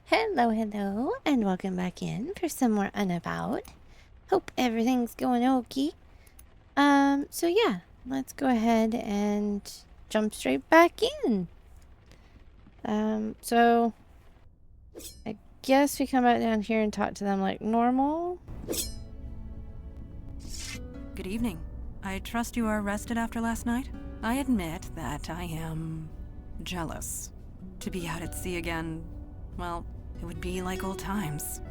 Hello, and welcome back in for some more Unavowed. Hope everything's going okay. So yeah, let's go ahead and jump straight back in. So I guess we come back down here and talk to them like normal. Good evening. I trust you are rested after last night? I admit that I am jealous. To be out at sea again, well, it would be like old times.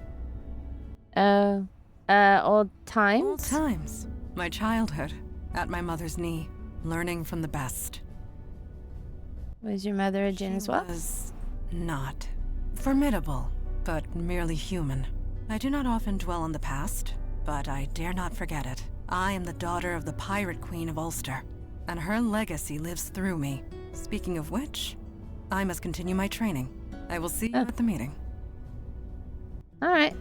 Old times? Old times. My childhood, at my mother's knee, learning from the best. Was your mother a djinn as well? She was not formidable, but merely human. I do not often dwell on the past, but I dare not forget it. I am the daughter of the pirate queen of Ulster, and her legacy lives through me. Speaking of which, I must continue my training. I will see you at the meeting. Alright.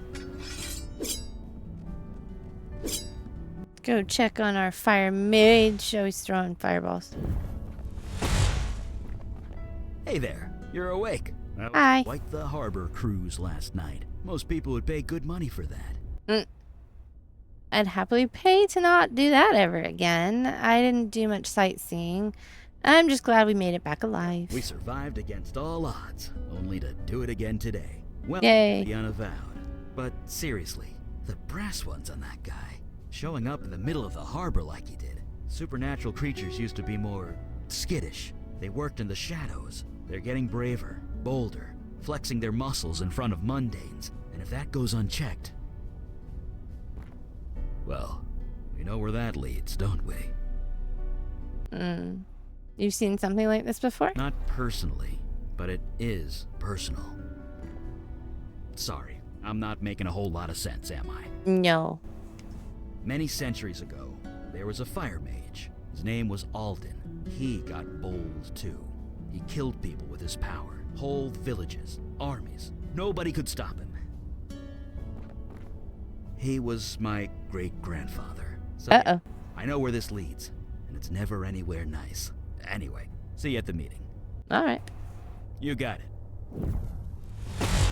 Go check on our fire mage. Always throwing fireballs. Hey there, you're awake. That was Hi. quite the harbor cruise last night. Most people would pay good money for that. I'd happily pay to not do that ever again. I didn't do much sightseeing. I'm just glad we made it back alive. We survived against all odds, only to do it again today. Well, Yay. the Unavowed. But seriously, the brass ones on that guy, showing up in the middle of the harbor like he did. Supernatural creatures used to be more skittish. They worked in the shadows. They're getting braver, bolder, flexing their muscles in front of mundanes. And if that goes unchecked, well, we know where that leads, don't we? You've seen something like this before? Not personally, but it is personal. Sorry, I'm not making a whole lot of sense, am I? No. Many centuries ago, there was a fire mage. His name was Alden. He got bold too. He killed people with his power. Whole villages, armies. Nobody could stop him. He was my great-grandfather. So Uh-oh. I know where this leads, and it's never anywhere nice. Anyway, see you at the meeting. Alright. You got it.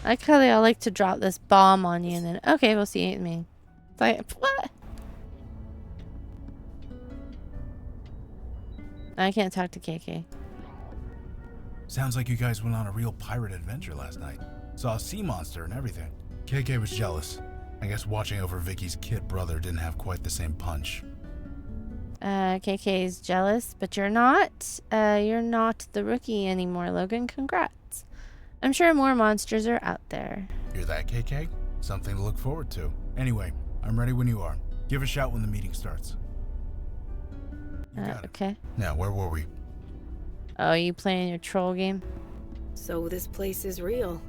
I like how they all like to drop this bomb on you and then, okay, we'll see you at the meeting. It's like, what? I can't talk to KK. Sounds like you guys went on a real pirate adventure last night. Saw a sea monster and everything. KK was jealous. I guess watching over Vicky's kid brother didn't have quite the same punch. KK is jealous, but you're not. You're not the rookie anymore, Logan. Congrats. I'm sure more monsters are out there. Hear that, KK? Something to look forward to. Anyway, I'm ready when you are. Give a shout when the meeting starts. You got it. Okay. Now, where were we? Oh, you playing your troll game? So this place is real.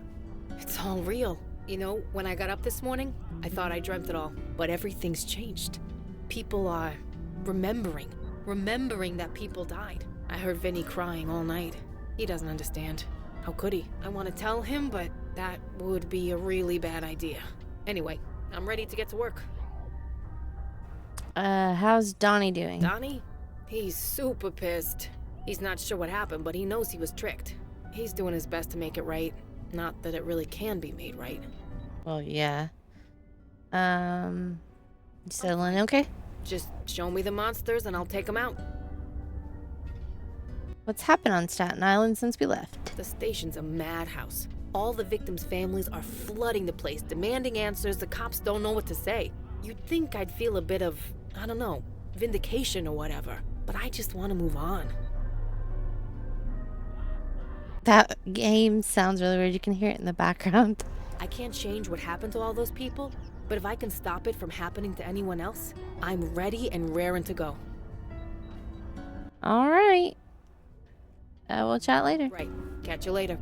It's all real. You know, when I got up this morning, I thought I dreamt it all. But everything's changed. People are remembering that people died. I heard Vinny crying all night. He doesn't understand. How could he? I want to tell him, but that would be a really bad idea. Anyway, I'm ready to get to work. How's Donnie doing? Donnie? He's super pissed. He's not sure what happened, but he knows he was tricked. He's doing his best to make it right. Not that it really can be made right. Well, yeah. You settling okay? Just show me the monsters and I'll take them out. What's happened on Staten Island since we left? The station's a madhouse. All the victims' families are flooding the place, demanding answers. The cops don't know what to say. You'd think I'd feel a bit of, I don't know, vindication or whatever. But I just want to move on. That game sounds really weird. You can hear it in the background. I can't change what happened to all those people, but if I can stop it from happening to anyone else, I'm ready and raring to go. All right. We'll chat later. Right. Catch you later.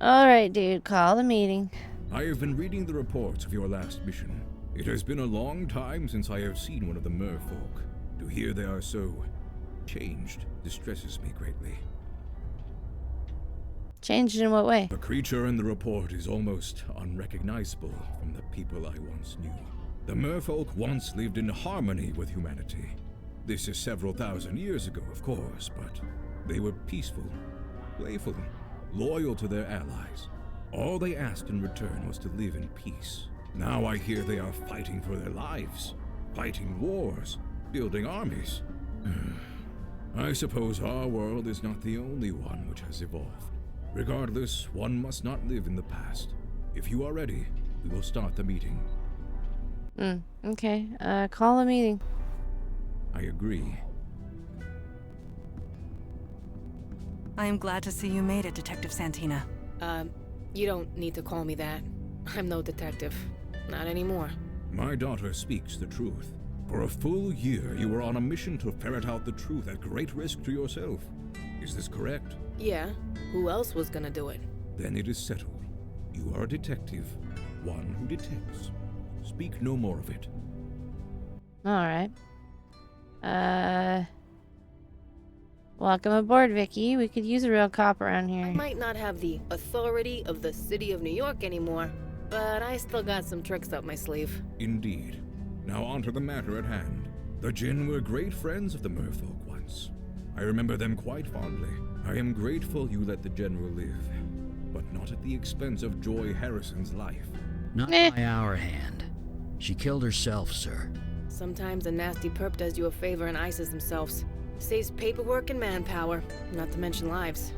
All right, dude. Call the meeting. I have been reading the reports of your last mission. It has been a long time since I have seen one of the merfolk. To hear they are so changed distresses me greatly. Changed in what way? The creature in the report is almost unrecognizable from the people I once knew. The merfolk once lived in harmony with humanity. This is several thousand years ago, of course, but they were peaceful, playful, loyal to their allies. All they asked in return was to live in peace. Now I hear they are fighting for their lives, fighting wars, building armies. I suppose our world is not the only one which has evolved. Regardless, one must not live in the past. If you are ready, we will start the meeting. Okay. Call a meeting. I agree. I am glad to see you made it, Detective Santina. You don't need to call me that. I'm no detective. Not anymore. My daughter speaks the truth. For a full year, you were on a mission to ferret out the truth at great risk to yourself. Is this correct? Yeah. Who else was gonna do it? Then it is settled. You are a detective. One who detects. Speak no more of it. Alright. Welcome aboard, Vicky. We could use a real cop around here. I might not have the authority of the city of New York anymore, but I still got some tricks up my sleeve. Indeed. Now on to the matter at hand. The Jinn were great friends of the merfolk once. I remember them quite fondly. I am grateful you let the General live, but not at the expense of Joy Harrison's life. Not by our hand. She killed herself, sir. Sometimes a nasty perp does you a favor and ices themselves. Saves paperwork and manpower, not to mention lives.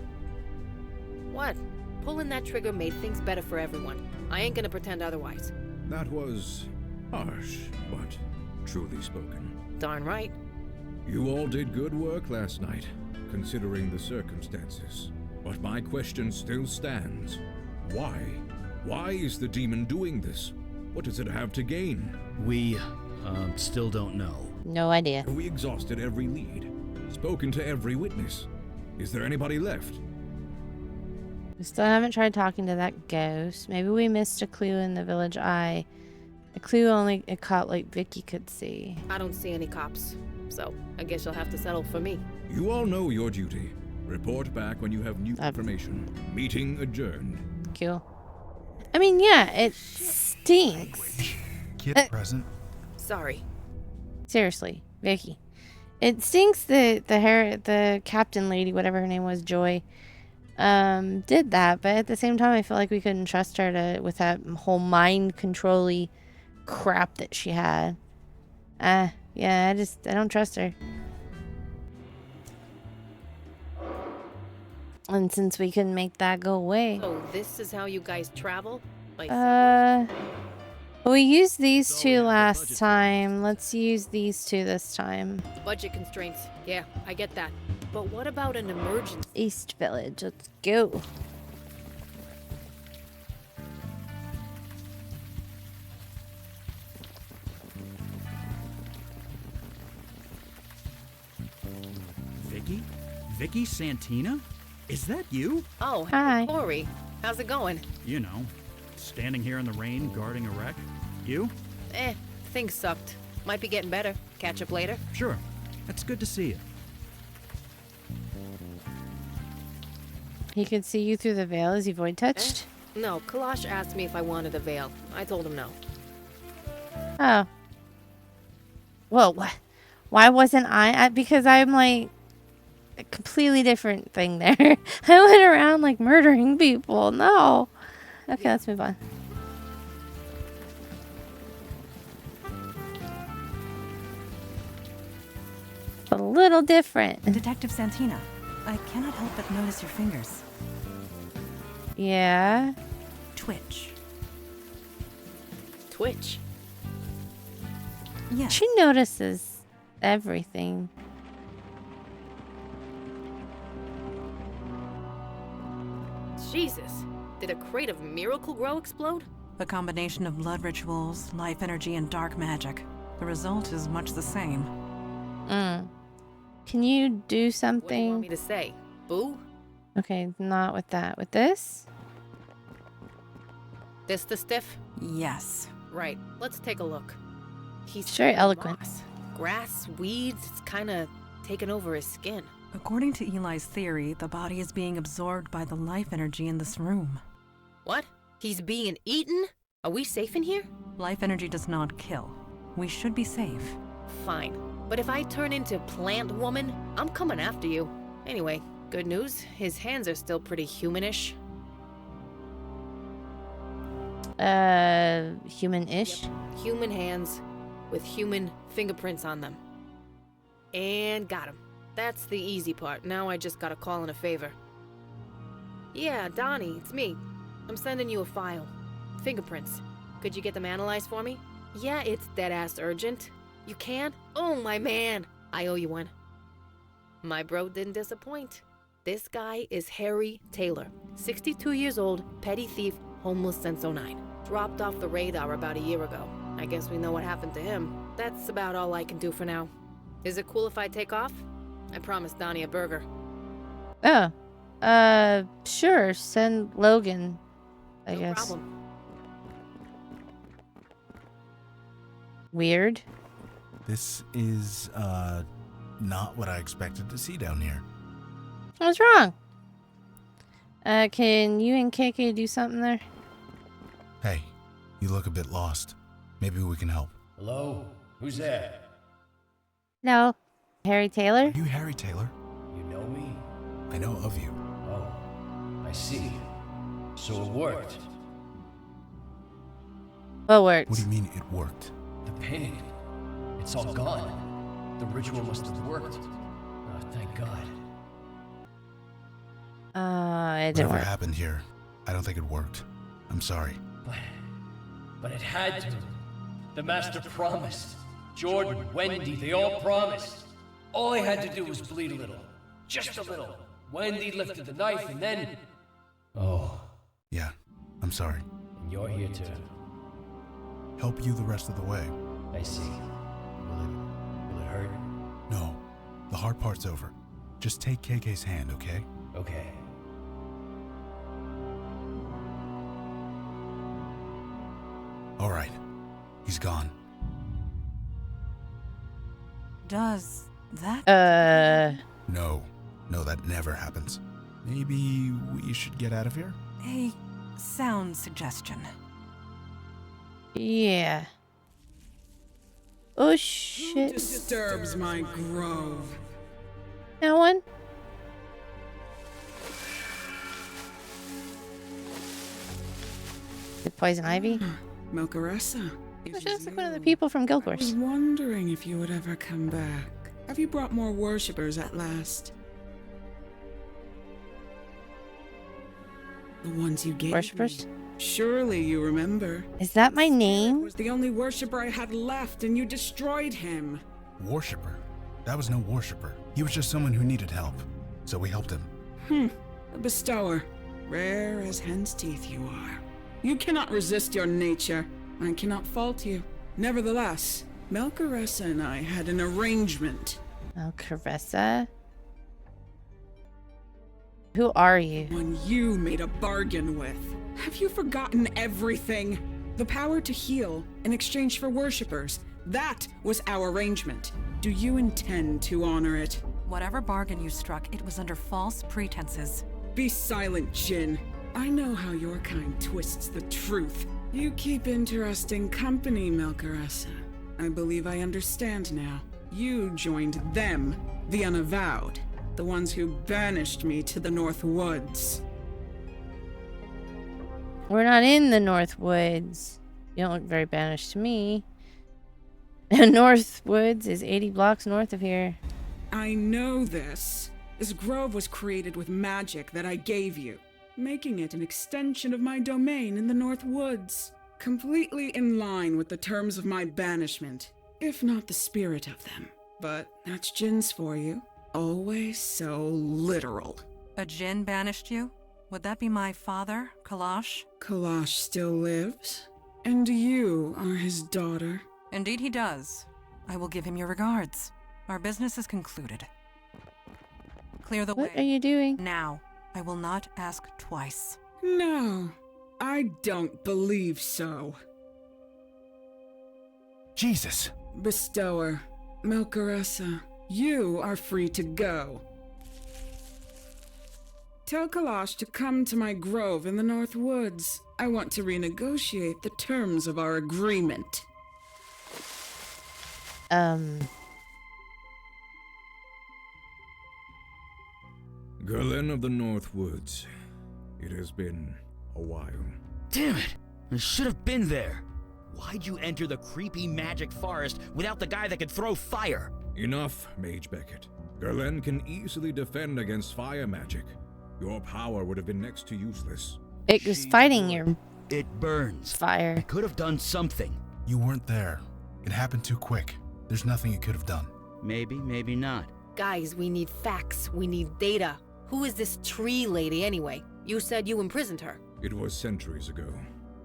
What? Pulling that trigger made things better for everyone. I ain't gonna pretend otherwise. That was harsh, but truly spoken. Darn right. You all did good work last night, considering the circumstances. But my question still stands. Why? Why is the demon doing this? What does it have to gain? We, still don't know. No idea. We exhausted every lead, spoken to every witness. Is there anybody left? We still haven't tried talking to that ghost. Maybe we missed a clue in the village eye. A clue only a cop like Vicky could see. I don't see any cops, so I guess you'll have to settle for me. You all know your duty. Report back when you have new information. Meeting adjourned. Cool. I mean, yeah, it stinks. Kid present. Sorry. Seriously, Vicky. It stinks that the captain lady, whatever her name was, Joy, did that, but at the same time I feel like we couldn't trust her with that whole mind control-y crap that she had. Yeah, I don't trust her. And since we couldn't make that go away. So this is how you guys travel? Like we used these two last time. Let's use these two this time. budget constraints. Yeah, I get that. But what about an emergency? East Village, let's go. Vicky? Vicky Santina? Is that you? Oh, Hi. hey, Corey. How's it going? You know, standing here in the rain, guarding a wreck. You? Things sucked. Might be getting better. Catch up later. Sure. It's good to see you. He could see you through the veil. Is he void touched? No, Kalash asked me if I wanted a veil. I told him no. Oh. Whoa, what? Why wasn't I? Because I'm like a completely different thing there. I went around like murdering people. No. Okay, let's move on. A little different. Detective Santina, I cannot help but notice your fingers. Yeah. Twitch. Twitch. Yes. She notices everything. Jesus. Did a crate of Miracle Grow explode? A combination of blood rituals, life energy, and dark magic. The result is much the same. Can you do What do you want something? me to say? Boo? Okay, not with that. With this? This the stiff? Yes. Right. Let's take a look. He's It's very kinda eloquent. lost. Grass, weeds, it's kinda taken over his skin. According to Eli's theory, the body is being absorbed by the life energy in this room. What? He's being eaten? Are we safe in here? Life energy does not kill. We should be safe. Fine. But if I turn into Plant Woman, I'm coming after you. Anyway, good news. His hands are still pretty humanish. Human-ish. Human hands with human fingerprints on them. And got him. That's the easy part. Now I just gotta call in a favor. Yeah, Donnie, it's me. I'm sending you a file. Fingerprints. Could you get them analyzed for me? Yeah, it's dead-ass urgent. You can? Oh, my man. I owe you one. My bro didn't disappoint. This guy is Harry Taylor. 62 years old, petty thief, homeless since '09. Dropped off the radar about a year ago. I guess we know what happened to him. That's about all I can do for now. Is it cool if I take off? I promised Donnie a burger. Oh. Sure. Send Logan, I guess. No problem. Weird. This is, not what I expected to see down here. What's wrong? Can you and KK do something there? Hey, you look a bit lost. Maybe we can help. Hello? Who's there? No. Harry Taylor? Are you Harry Taylor? You know me? I know of you. Oh, I see. So it worked. What worked? What do you mean it worked? The pain. It's all gone. The ritual must have worked. Oh, thank God. It didn't Whatever work. happened here, I don't think it worked. I'm sorry. But it had to. The master promised. Jordan, Wendy, they all promised. All I had to do was bleed a little. Just a little. Wendy lifted the knife and then... Oh, Yeah, I'm sorry. and you're here to... Help you the rest of the way. I see. Will it hurt? No, the hard part's over. Just take KK's hand, okay? Okay. All right. He's gone. Does that... No, that never happens. Maybe we should get out of here? A sound suggestion. Yeah. Oh, Who shit. disturbs my grove? No one? The poison ivy? Milcaressa. Oh, she looks like one of the people from Guild I was Wars. wondering if you would ever come back. Have you brought more worshippers at last? The ones you gave Worshippers? me. Surely you remember. Is that my He name? was the only worshipper I had left, and you destroyed him. Worshipper? That was no worshipper. He was just someone who needed help. So we helped him. A bestower. Rare as hen's teeth you are. You cannot resist your nature. I cannot fault you. Nevertheless, Melcaressa and I had an arrangement. Oh, Caressa. Who are you? One you made a bargain with. Have you forgotten everything? The power to heal in exchange for worshippers. That was our arrangement. Do you intend to honor it? Whatever bargain you struck, it was under false pretenses. Be silent, Jin. I know how your kind twists the truth. You keep interesting company, Melcaressa. I believe I understand now. You joined them, the Unavowed. The ones who banished me to the North Woods. We're not in the North Woods. You don't look very banished to me. North Woods is 80 blocks north of here. I know this. This grove was created with magic that I gave you, making it an extension of my domain in the North Woods. Completely in line with the terms of my banishment, if not the spirit of them. But that's Jin's for you. Always so literal. A Jinn banished you? Would that be my father, Kalash? Kalash still lives, and you are his daughter. Indeed he does. I will give him your regards. Our business is concluded. Clear the What way. are you doing? Now. I will not ask twice. No, I don't believe so. Jesus! Bestower, Melcaressa, you are free to go. Tell Kalash to come to my grove in the North Woods. I want to renegotiate the terms of our agreement. Gerlin of the North Woods. It has been a while. Damn it! I should have been there. Why'd you enter the creepy magic forest without the guy that could throw fire? Enough, Mage Beckett. Gerlen can easily defend against fire magic. Your power would have been next to useless. It was fighting your It burns. I fire. could have done something. You weren't there. It happened too quick. There's nothing you could have done. Maybe, maybe not. Guys, we need facts. We need data. Who is this tree lady anyway? You said you imprisoned her. It was centuries ago.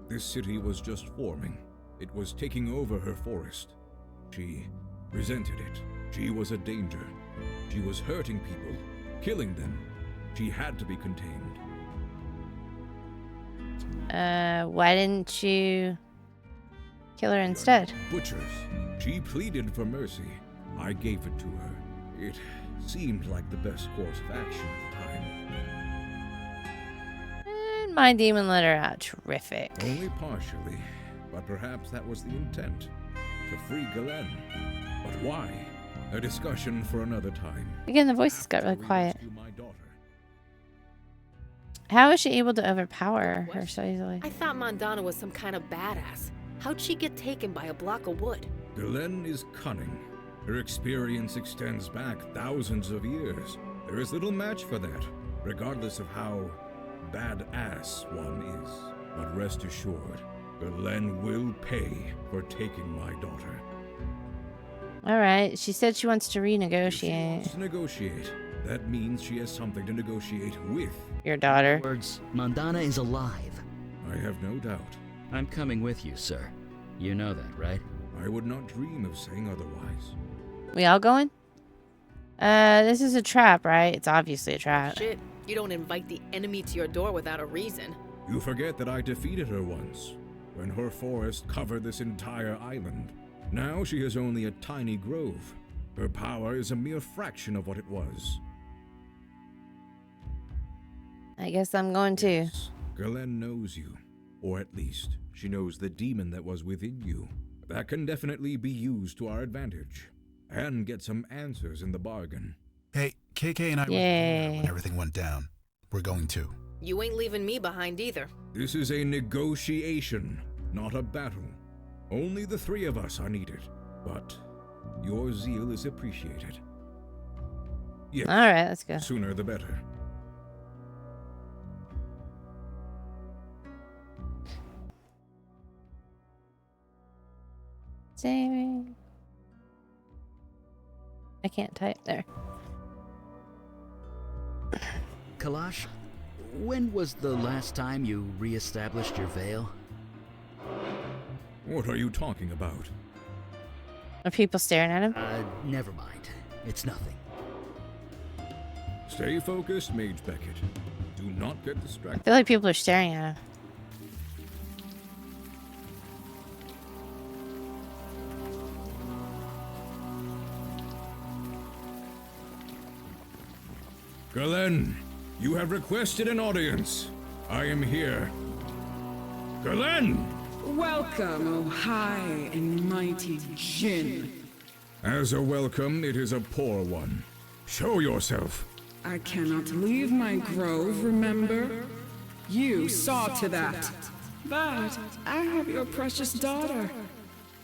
This city was just forming. It was taking over her forest. She resented it. She was a danger. She was hurting people, killing them. She had to be contained. Why didn't you kill her instead? Butchers. She pleaded for mercy. I gave it to her. It seemed like the best course of action at the time. And my demon let her out. Terrific. Only partially, but perhaps that was the intent. To free Galen. But why? A discussion for another time. Again, the voices got really After we quiet. rescue my daughter. How is she able to overpower her so easily? I thought Mandana was some kind of badass. How'd she get taken by a block of wood? Galen is cunning. Her experience extends back thousands of years. There is little match for that, regardless of how badass one is. But rest assured, Galen will pay for taking my daughter. Alright, she said she wants to If she renegotiate. wants to negotiate, that means she has something to negotiate with. Your daughter. Words, Mandana is alive. I have no doubt. I'm coming with you, sir. You know that, right? I would not dream of saying otherwise. We all going? This is a trap, right? It's obviously a trap. Shit, you don't invite the enemy to your door without a reason. You forget that I defeated her once, when her forest covered this entire island. Now she has only a tiny grove. Her power is a mere fraction of what it was. I guess I'm going too. Yes, Galen knows you, or at least she knows the demon that was within you. That can definitely be used to our advantage, and get some answers in the bargain. Hey, KK and I were Yay. there when everything went down. We're going too. You ain't leaving me behind either. This is a negotiation, not a battle. Only the three of us are needed, but your zeal is appreciated. Yes, Alright, let's go. sooner the better. Saving. I can't type there. Kalash, when was the last time you re-established your veil? What are you talking about? Are people staring at him? Never mind. It's nothing. Stay focused, Mage Beckett. Do not get I distracted. feel like people are staring at him. Galen, you have requested an audience. I am here. Galen! Welcome, O high and mighty Jinn. As a welcome, it is a poor one. Show yourself. I cannot leave my grove, remember? You saw to that. But I have your precious daughter.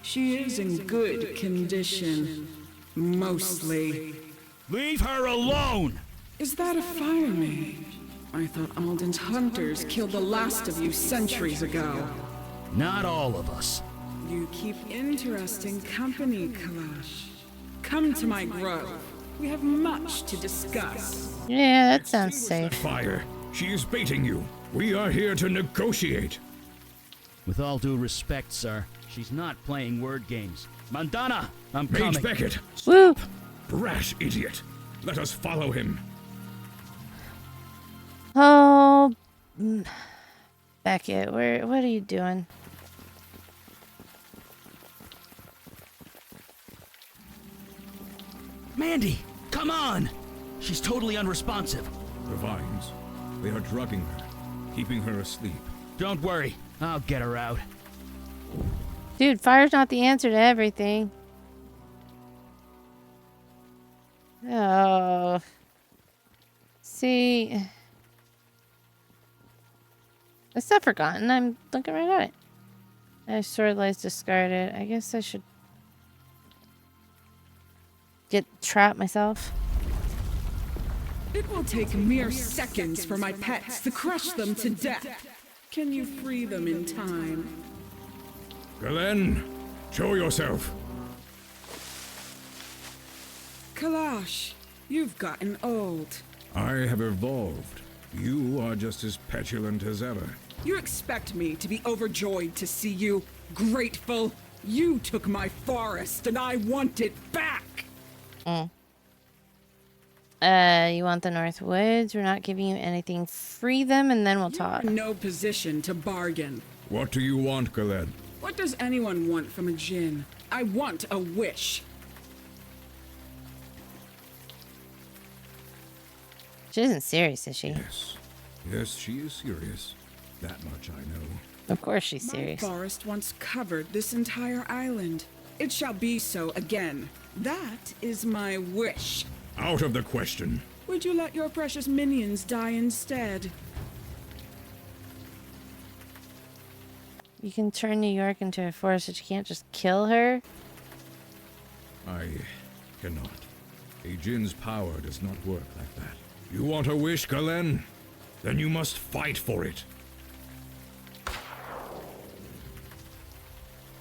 She is in good condition. Mostly. Leave her alone! Is that a fire mage? I thought Alden's hunters killed the last of you centuries ago. Not all of us. You keep interesting company, Kalash. Come to my grove. We have much to discuss. Yeah, that sounds safe. Fire. She is baiting you. We are here to negotiate. With all due respect, sir, she's not playing word games. Mandana, I'm Mage coming. Beckett. Woo! Brash idiot. Let us follow him. Oh, Beckett, what are you doing? Mandy, come on! She's totally unresponsive. The vines. They are drugging her, keeping her asleep. Don't worry, I'll get her out. Dude, fire's not the answer to everything. Oh. See. It's not forgotten. I'm looking right at it. Sword lies discarded. I guess I should get trapped myself. It will take mere seconds for my pets to crush them to death. Can you free them in time? Galen, show yourself. Kalash, you've gotten old. I have evolved. You are just as petulant as ever. You expect me to be overjoyed to see you? Grateful? You took my forest and I want it back! You want the North Woods? We're not giving you anything. Free them and then we'll talk. You're in no position to bargain. What do you want, Galen? What does anyone want from a djinn? I want a wish. She isn't serious, is she? Yes. Yes, she is serious. That much I know. Of course she's serious. My forest once covered this entire island. It shall be so again. That is my wish. Out of the question. Would you let your precious minions die instead? You can turn New York into a forest, but you can't just kill her? I cannot. A djinn's power does not work like that. You want a wish, Galen? Then you must fight for it.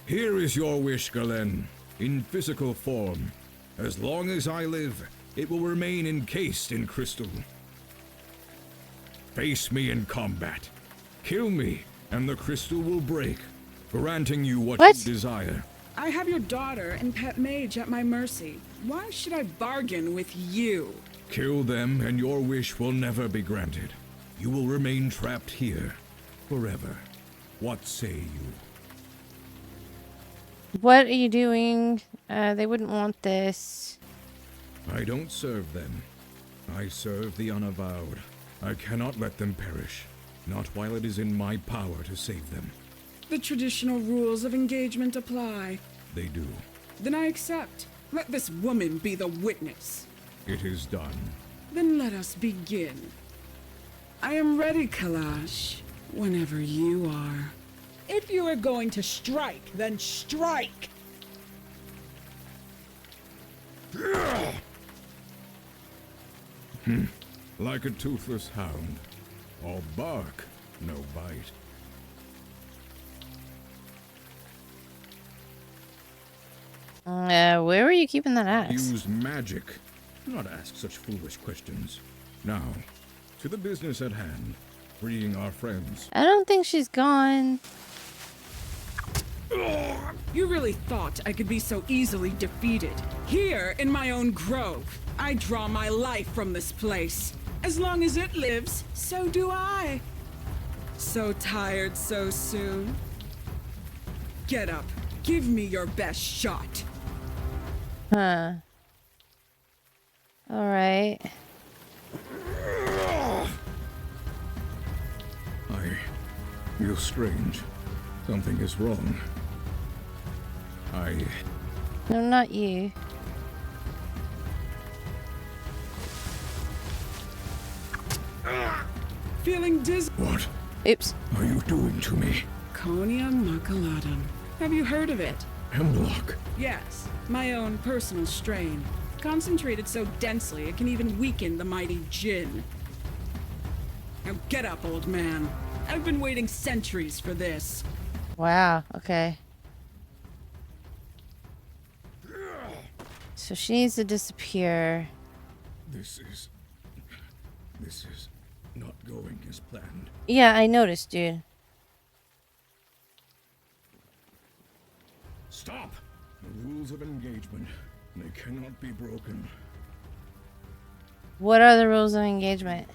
Here is your wish, Galen, in physical form. As long as I live, it will remain encased in crystal. Face me in combat. Kill me, and the crystal will break, granting you what you desire. I have your daughter and pet mage at my mercy. Why should I bargain with you? Kill them, and your wish will never be granted. You will remain trapped here, forever. What say you? What are you doing? They wouldn't want this. I don't serve them. I serve the Unavowed. I cannot let them perish, not while it is in my power to save them. The traditional rules of engagement apply. They do. Then I accept. Let this woman be the witness. It is done. Then let us begin. I am ready, Kalash, whenever you are. If you are going to strike, then strike! Like a toothless hound. All bark, no bite. Where were you keeping that axe? Use magic. Do not ask such foolish questions. Now, to the business at hand. Freeing our friends. I don't think she's gone. You really thought I could be so easily defeated? Here, in my own grove, I draw my life from this place. As long as it lives, so do I. So tired so soon? Get up. Give me your best shot. Huh. Alright. I feel strange. Something is wrong. No, not you. Feeling dizzy? What Oops. are you doing to me? Konia Makaladan. Have you heard of it? Hemlock. Yes, my own personal strain. Concentrated so densely it can even weaken the mighty djinn. Now get up, old man. I've been waiting centuries for this. Wow, okay. So she needs to disappear. This is not going as planned. Yeah, I noticed, dude. Stop! The rules of engagement. They cannot be broken. What are the rules of engagement?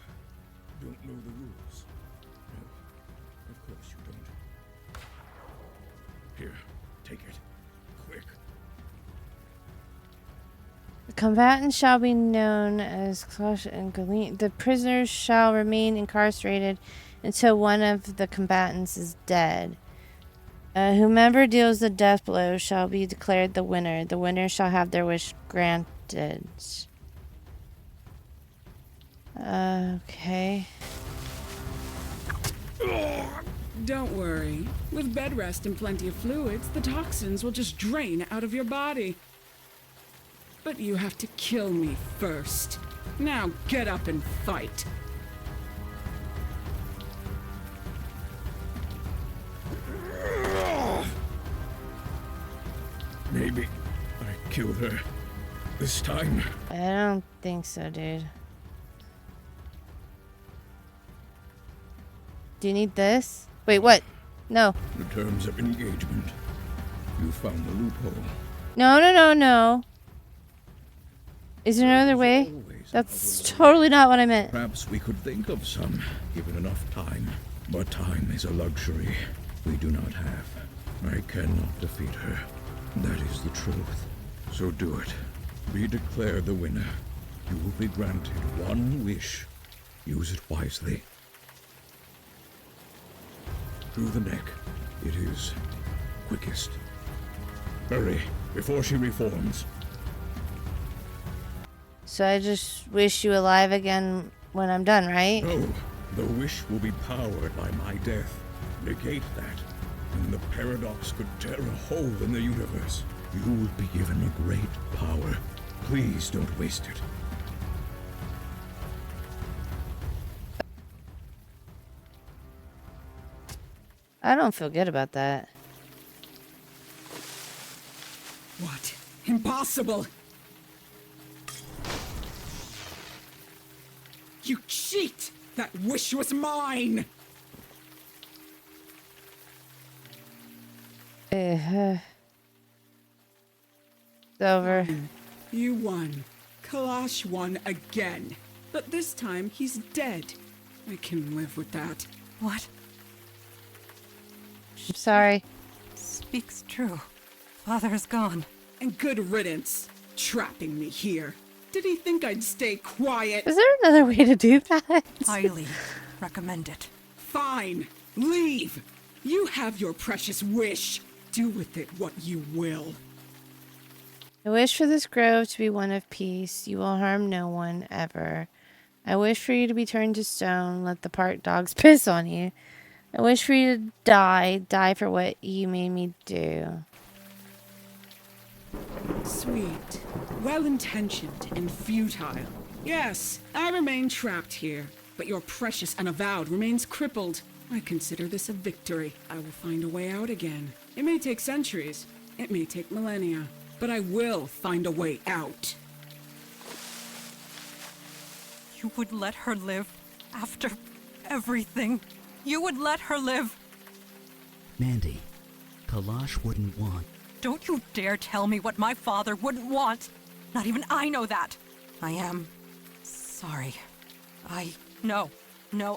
Don't know the rules. No, of course you don't. Here, take it. Quick. The combatants shall be known as Clash and Galeen. The prisoners shall remain incarcerated until one of the combatants is dead. Whomever deals the death blow shall be declared the winner. The winner shall have their wish granted. Okay. Don't worry. With bed rest and plenty of fluids, the toxins will just drain out of your body. But you have to kill me first. Now get up and fight. Maybe I killed her this time. I don't think so, dude. Do you need this? Wait, what? No. The terms of engagement. You found the loophole. No, no, no, no. Is there no other way? That's totally not what I meant. Perhaps we could think of some, given enough time. But time is a luxury we do not have. I cannot defeat her. That is the truth. So do it. Be declared the winner. You will be granted one wish. Use it wisely. Through the neck. It is quickest. Hurry, before she reforms. So I just wish you alive again when I'm done, right? No, the wish will be powered by my death. Negate that, and the paradox could tear a hole in the universe. You will be given a great power. Please don't waste it. I don't feel good about that. What? Impossible! You cheat! That wish was mine! It's over. You won. Kalash won again. But this time, he's dead. I can live with that. What I'm sorry. speaks true? Father is gone. And good riddance. Trapping me here. Did he think I'd stay quiet? Is there another way to do that? Highly recommend it. Fine. Leave. You have your precious wish. Do with it what you will. I wish for this grove to be one of peace. You will harm no one, ever. I wish for you to be turned to stone. Let the park dogs piss on you. I wish for you to die. Die for what you made me do. Sweet. Well-intentioned and futile. Yes, I remain trapped here. But your precious Unavowed remains crippled. I consider this a victory. I will find a way out again. It may take centuries. It may take millennia. But I will find a way out. You would let her live after everything. You would let her live. Mandy, Kalash wouldn't want. Don't you dare tell me what my father wouldn't want. Not even I know that. I am sorry. No,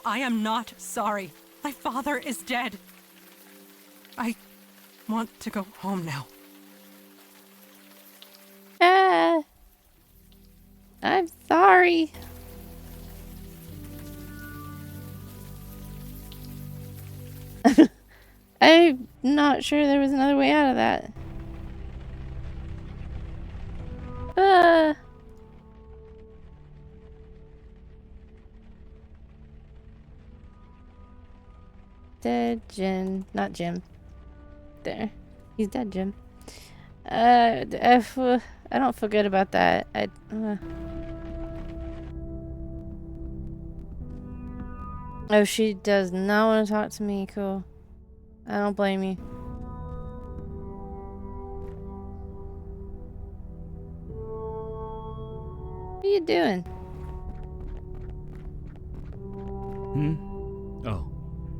I am not sorry. My father is dead. I want to go home now. I'm sorry. I'm not sure there was another way out of that. Dead Jim. Not Jim. There. He's dead, Jim. I don't feel good about that. Oh, she does not want to talk to me. Cool. I don't blame you. What are you doing? Oh,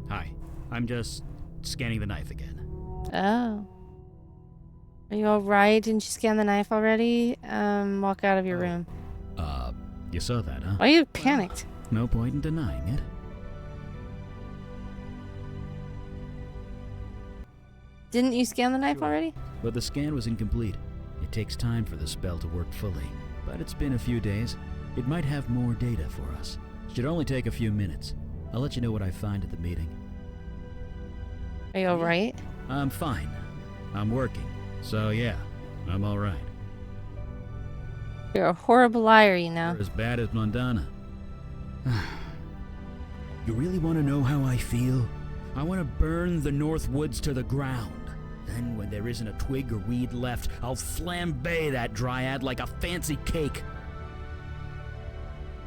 hi. I'm just scanning the knife again. Oh. Are you alright? Didn't you scan the knife already? Walk out of your room. You saw that, huh? Why are you panicked? No point in denying it. Didn't you scan the knife already? But the scan was incomplete. It takes time for the spell to work fully. But it's been a few days. It might have more data for us. Should only take a few minutes. I'll let you know what I find at the meeting. Are you alright? I'm fine. I'm working. So yeah, I'm alright. You're a horrible liar, you know. You're as bad as Mondana. You really want to know how I feel? I want to burn the North Woods to the ground. Then, when there isn't a twig or weed left, I'll flambe that dryad like a fancy cake.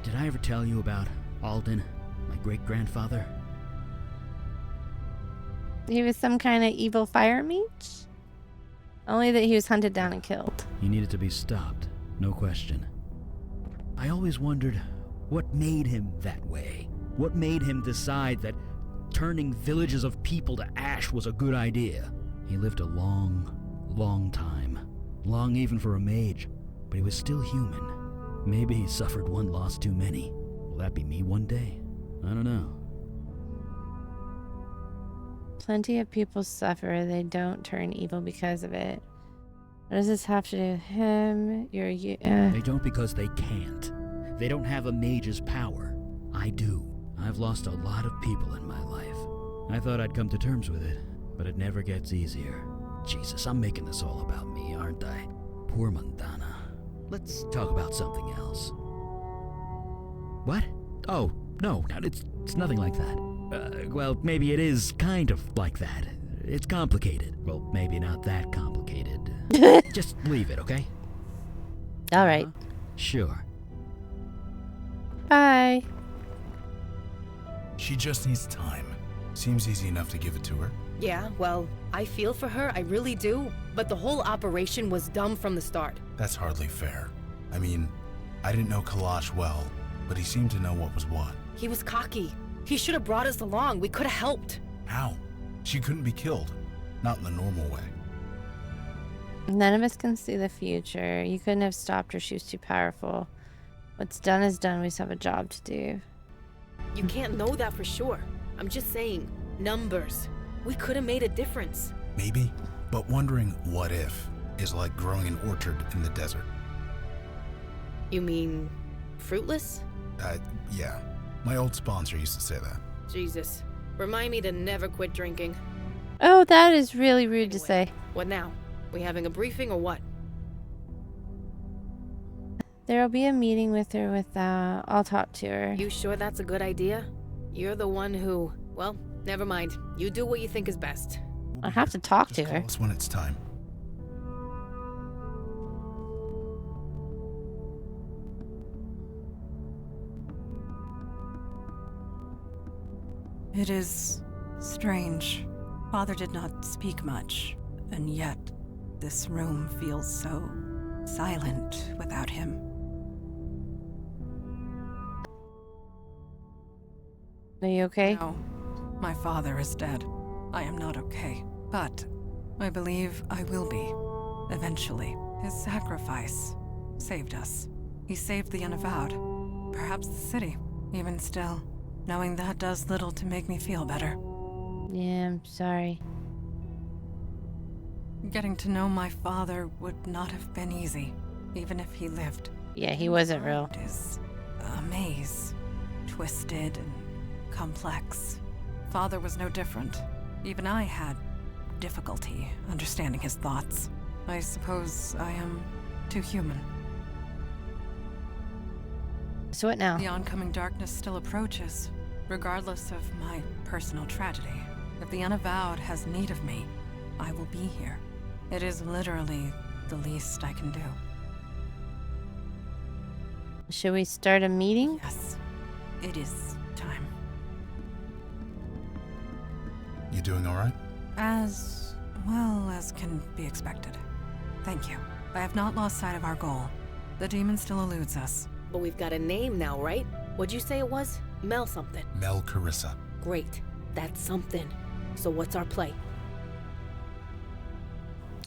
Did I ever tell you about Alden, my great-grandfather? He was some kind of evil fire mage? Only that he was hunted down and killed. He needed to be stopped, no question. I always wondered what made him that way. What made him decide that turning villages of people to ash was a good idea? He lived a long, long time. Long even for a mage, but he was still human. Maybe he suffered one loss too many. Will that be me one day? I don't know. Plenty of people suffer. They don't turn evil because of it. What does this have to do with him? They don't because they can't. They don't have a mage's power. I do. I've lost a lot of people in my life. I thought I'd come to terms with it, but it never gets easier. Jesus, I'm making this all about me, aren't I? Poor Montana. Let's talk about something else. What? Oh, no, it's nothing like that. Well, maybe it is kind of like that. It's complicated. Well, maybe not that complicated. Just leave it, okay? All right. Sure. Bye. She just needs time. Seems easy enough to give it to her. Yeah, well, I feel for her, I really do. But the whole operation was dumb from the start. That's hardly fair. I mean, I didn't know Kalash well, but he seemed to know what was what. He was cocky. He should have brought us along. We could have helped. How? She couldn't be killed. Not in the normal way. None of us can see the future. You couldn't have stopped her. She was too powerful. What's done is done. We still have a job to do. You can't know that for sure. I'm just saying, numbers. We could have made a difference. Maybe, but wondering what if is like growing an orchard in the desert. You mean fruitless? Yeah. My old sponsor used to say that. Jesus. Remind me to never quit drinking. Oh, that is really rude to say. What now? We having a briefing or what? There'll be a meeting with her I'll talk to her. You sure that's a good idea? You're the one who... Well, never mind. You do what you think is best. I have to talk to Just her. call us when it's time. It is strange. Father did not speak much, and yet this room feels so silent without him. Are you okay? No, my father is dead. I am not okay, but I believe I will be, eventually. His sacrifice saved us. He saved the Unavowed, perhaps the city. Even still, knowing that does little to make me feel better. Yeah, I'm sorry. Getting to know my father would not have been easy, even if he lived. Yeah, he wasn't real. It is a maze, twisted and complex. Father was no different. Even I had difficulty understanding his thoughts. I suppose I am too human. So what now? The oncoming darkness still approaches, regardless of my personal tragedy. If the Unavowed has need of me, I will be here. It is literally the least I can do. Should we start a meeting? Yes, it is time. You doing all right? As well as can be expected. Thank you. I have not lost sight of our goal. The demon still eludes us. But we've got a name now, right? What'd you say it was? Mel something. Mel Carissa. Great. That's something. So what's our play?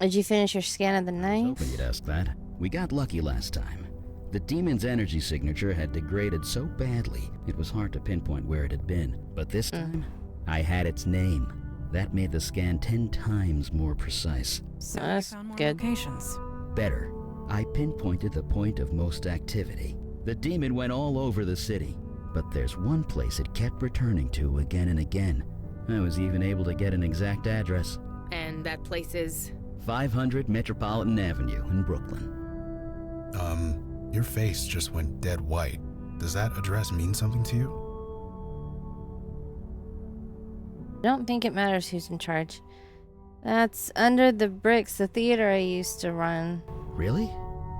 Did you finish your scan of the I was knife? hoping you'd ask that. We got lucky last time. The demon's energy signature had degraded so badly, it was hard to pinpoint where it had been. But this time, I had its name. That made the scan 10 times more precise. So That's we found more good. locations. Better, I pinpointed the point of most activity. The demon went all over the city, but there's one place it kept returning to again and again. I was even able to get an exact address. And that place is... 500 Metropolitan Avenue in Brooklyn. Your face just went dead white. Does that address mean something to you? I don't think it matters who's in charge. That's under the bricks, the theater I used to run. Really?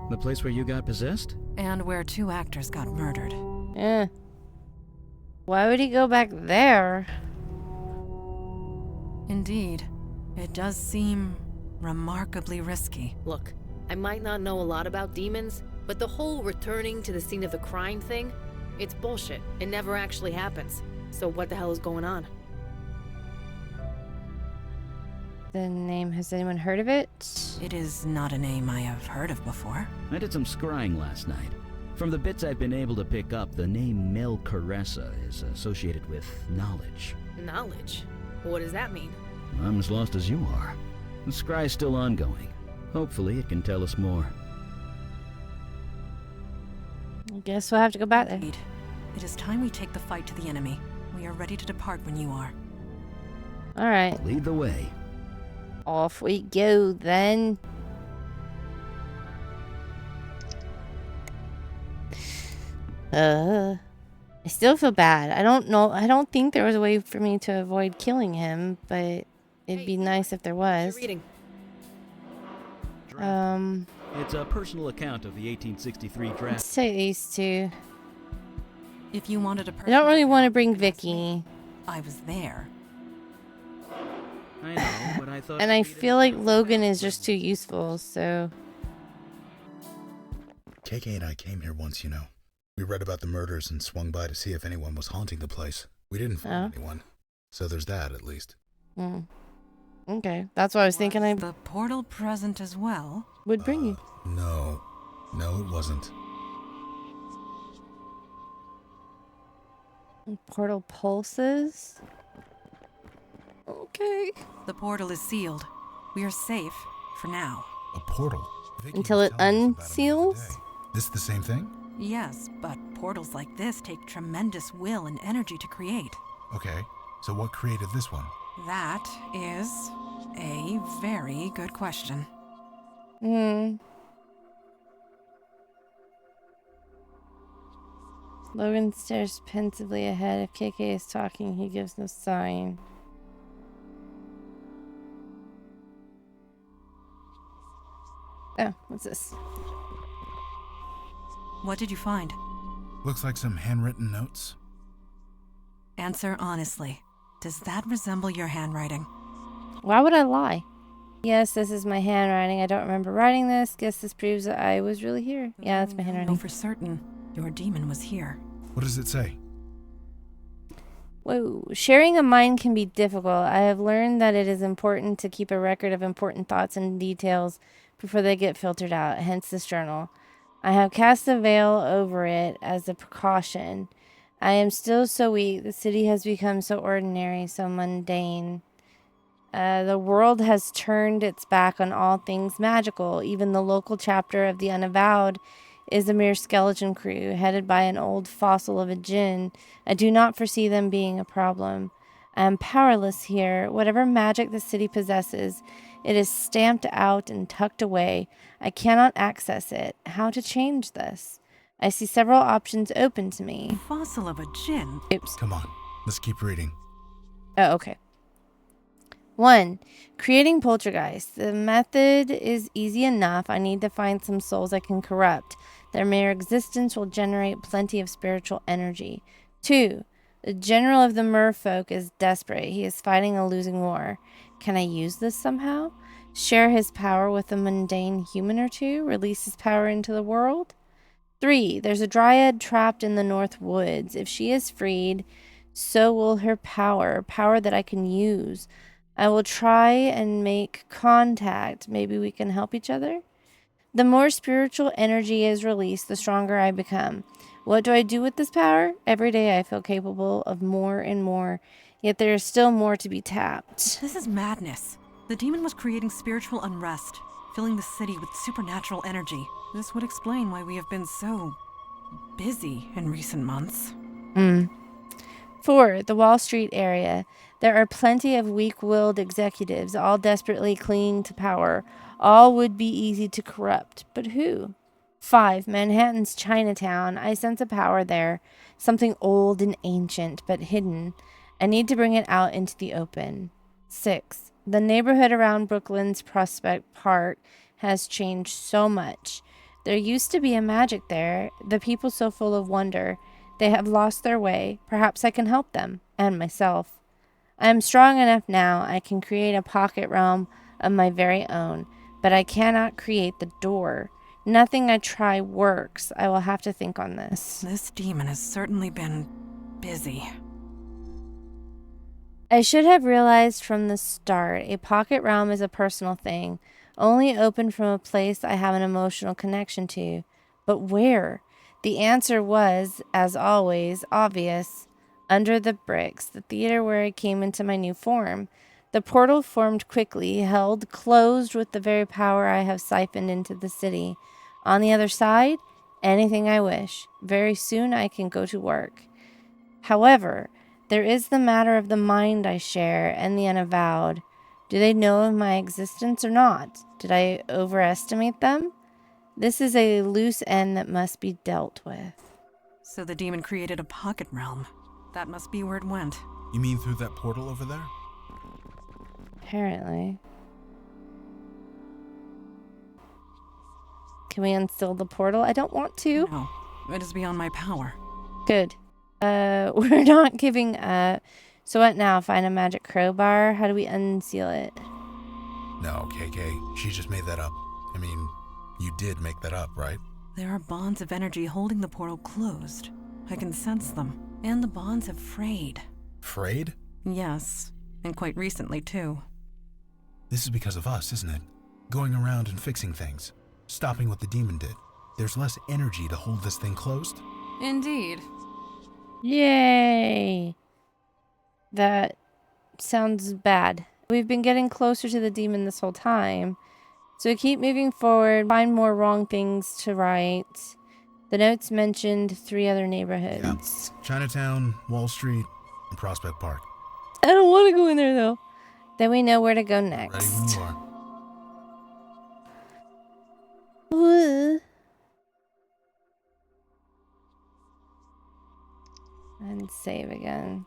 The place where you got possessed? And where 2 actors got murdered. Yeah. Why would he go back there? Indeed. It does seem remarkably risky. Look, I might not know a lot about demons, but the whole returning to the scene of the crime thing, it's bullshit. It never actually happens. So what the hell is going on? The name, has anyone heard of it? It is not a name I have heard of before. I did some scrying last night. From the bits I've been able to pick up, the name Mel Caressa is associated with knowledge. Knowledge? What does that mean? I'm as lost as you are. The scry's still ongoing. Hopefully it can tell us more. I guess we'll have to go back there. Indeed. It is time we take the fight to the enemy. We are ready to depart when you are. Alright, Lead the way. off we go then. I still feel bad. I don't think there was a way for me to avoid killing him, but it'd be nice if there was. You're reading. It's a personal account of the 1863 draft. Let's take these two. If you wanted a I don't really want to bring Vicky, I was there. I know, but I thought... and I feel like Logan is just too useful, so... KK and I came here once, you know. We read about the murders and swung by to see if anyone was haunting the place. We didn't find anyone. So there's that, at least. Okay, that's what I was thinking I The portal present as well? would bring you. No. No, it wasn't. Portal pulses? Okay. The portal is sealed. We are safe, for now. A portal? Vicky Until was it telling us about it the other unseals? day. This the same thing? Yes, but portals like this take tremendous will and energy to create. Okay, so what created this one? That is a very good question. Logan stares pensively ahead. If KK is talking, he gives no sign. Oh, what's this? What did you find? Looks like some handwritten notes. Answer honestly. Does that resemble your handwriting? Why would I lie? Yes, this is my handwriting. I don't remember writing this. Guess this proves that I was really here. Yeah, that's my No, handwriting. for certain. Your demon was here. What does it say? Whoa. Sharing a mind can be difficult. I have learned that it is important to keep a record of important thoughts and details before they get filtered out, hence this journal. I have cast a veil over it as a precaution. I am still so weak. The city has become so ordinary, so mundane. The world has turned its back on all things magical. Even the local chapter of the Unavowed is a mere skeleton crew, headed by an old fossil of a djinn. I do not foresee them being a problem. I am powerless here. Whatever magic the city possesses, it is stamped out and tucked away. I cannot access it. How to change this? I see several options open to me. Fossil of a djinn? Oops. Come on, let's keep reading. Oh, okay. 1. Creating poltergeist. The method is easy enough. I need to find some souls I can corrupt. Their mere existence will generate plenty of spiritual energy. 2. The general of the merfolk is desperate. He is fighting a losing war. Can I use this somehow? Share his power with a mundane human or two? Release his power into the world? 3. There's a dryad trapped in the North Woods. If she is freed, so will her power that I can use. I will try and make contact. Maybe we can help each other? The more spiritual energy is released, the stronger I become. What do I do with this power? Every day I feel capable of more and more, yet there is still more to be tapped. This is madness. The demon was creating spiritual unrest, filling the city with supernatural energy. This would explain why we have been so busy in recent months. 4. The Wall Street area. There are plenty of weak-willed executives, all desperately clinging to power. All would be easy to corrupt. But who? 5. Manhattan's Chinatown. I sense a power there. Something old and ancient, but hidden. I need to bring it out into the open. 6. The neighborhood around Brooklyn's Prospect Park has changed so much. There used to be a magic there, the people so full of wonder. They have lost their way. Perhaps I can help them, and myself. I am strong enough now. I can create a pocket realm of my very own, but I cannot create the door. Nothing I try works. I will have to think on this. This demon has certainly been busy. I should have realized from the start, a pocket realm is a personal thing, only open from a place I have an emotional connection to. But where? The answer was, as always, obvious. Under the bricks, the theater where I came into my new form. The portal formed quickly, held closed with the very power I have siphoned into the city. On the other side, anything I wish. Very soon I can go to work. However, there is the matter of the mind I share and the Unavowed. Do they know of my existence or not? Did I overestimate them? This is a loose end that must be dealt with. So the demon created a pocket realm. That must be where it went. You mean through that portal over there? Apparently. Can we unseal the portal? I don't want to. No, it is beyond my power. Good. We're not giving up. So what now? Find a magic crowbar? How do we unseal it? No, KK. She just made that up. I mean, you did make that up, right? There are bonds of energy holding the portal closed. I can sense them. And the bonds have frayed. Frayed? Yes, and quite recently, too. This is because of us, isn't it? Going around and fixing things. Stopping what the demon did. There's less energy to hold this thing closed. Indeed. Yay! That sounds bad. We've been getting closer to the demon this whole time. So we keep moving forward, find more wrong things to right. The notes mentioned 3 other neighborhoods. Yeah. Chinatown, Wall Street, and Prospect Park. I don't want to go in there though. Then we know where to go next. Ready when you are. And save again.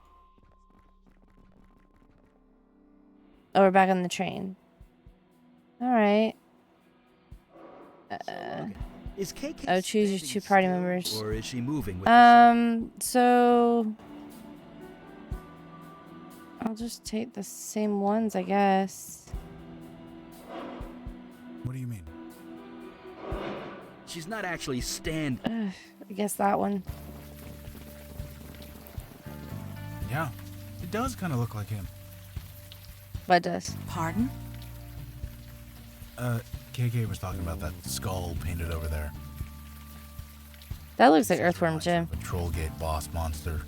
Oh, we're back on the train. Alright. Is KK Oh, choose your standing 2 party still, members. or is she moving with the So I'll just take the same ones, I guess. What do you mean? She's not actually I guess that one. Yeah, it does kind of look like him. What does? Pardon? KK was talking about that skull painted over there. That looks like Says Earthworm reminds Jim. of a Trollgate boss monster.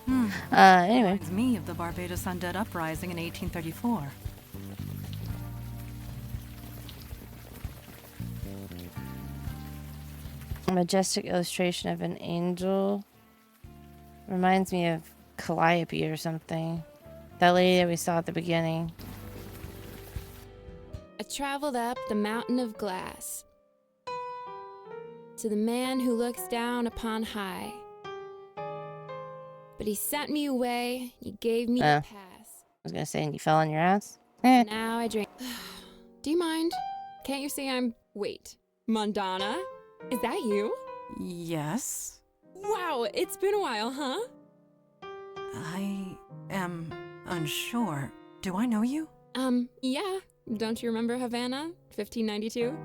Anyway. Reminds me of the Barbados Undead Uprising in 1834. A majestic illustration of an angel. Reminds me of Calliope or something. That lady that we saw at the beginning. I traveled up the mountain of glass to the man who looks down upon high. But he sent me away, he gave me a pass. I was gonna say, and you fell on your ass? Eh. Now I drink. Do you mind? Can't you see I'm... Wait, Mondana? Is that you? Yes? Wow, it's been a while, huh? I am unsure. Do I know you? Yeah. Don't you remember Havana, 1592?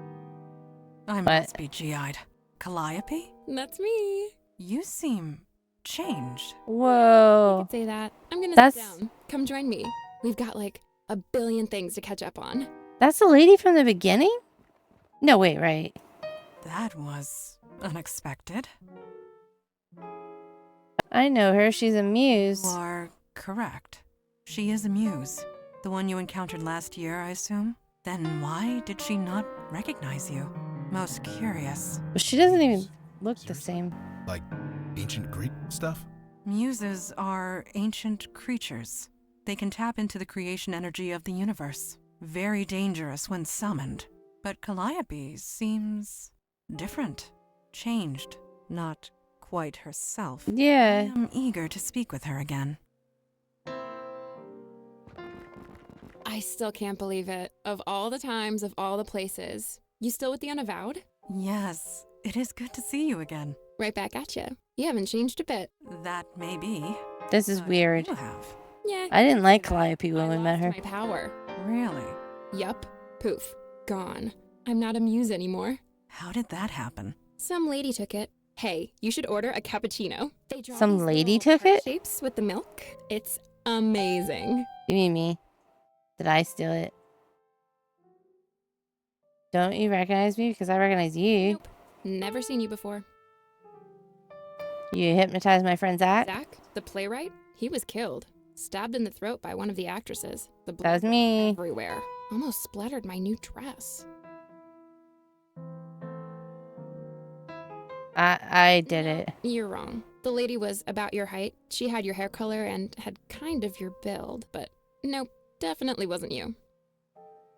I must be G-eyed. Calliope? That's me. You seem changed. Whoa. You could say that. I'm gonna That's... sit down. Come join me. We've got like a billion things to catch up on. That's the lady from the beginning? No, wait, right. That was unexpected. I know her. She's a muse. You are correct. She is a muse. The one you encountered last year, I assume? Then why did she not recognize you? Most curious. She doesn't even look the same. Like ancient Greek stuff? Muses are ancient creatures. They can tap into the creation energy of the universe. Very dangerous when summoned. But Calliope seems different. Changed. Not quite herself. Yeah. I am eager to speak with her again. I still can't believe it. Of all the times, of all the places. You still with the Unavowed? Yes, it is good to see you again. Right back at you. You haven't changed a bit. That may be. This is but weird. You have. Yeah. I didn't like say that. Calliope when we met her. My power. Really? Yup. Poof. Gone. I'm not a muse anymore. How did that happen? Some lady took it. Hey, you should order a cappuccino. They draw Some these lady little took heart it? shapes with the milk. It's amazing. You mean me? Did I steal it? Don't you recognize me? Because I recognize you. Nope. Never seen you before. You hypnotized my friend Zach? Zach, the playwright, he was killed. Stabbed in the throat by one of the actresses. The That blood was me. everywhere. Almost splattered my new dress. I did it. You're wrong. The lady was about your height. She had your hair color and had kind of your build, but nope, definitely wasn't you.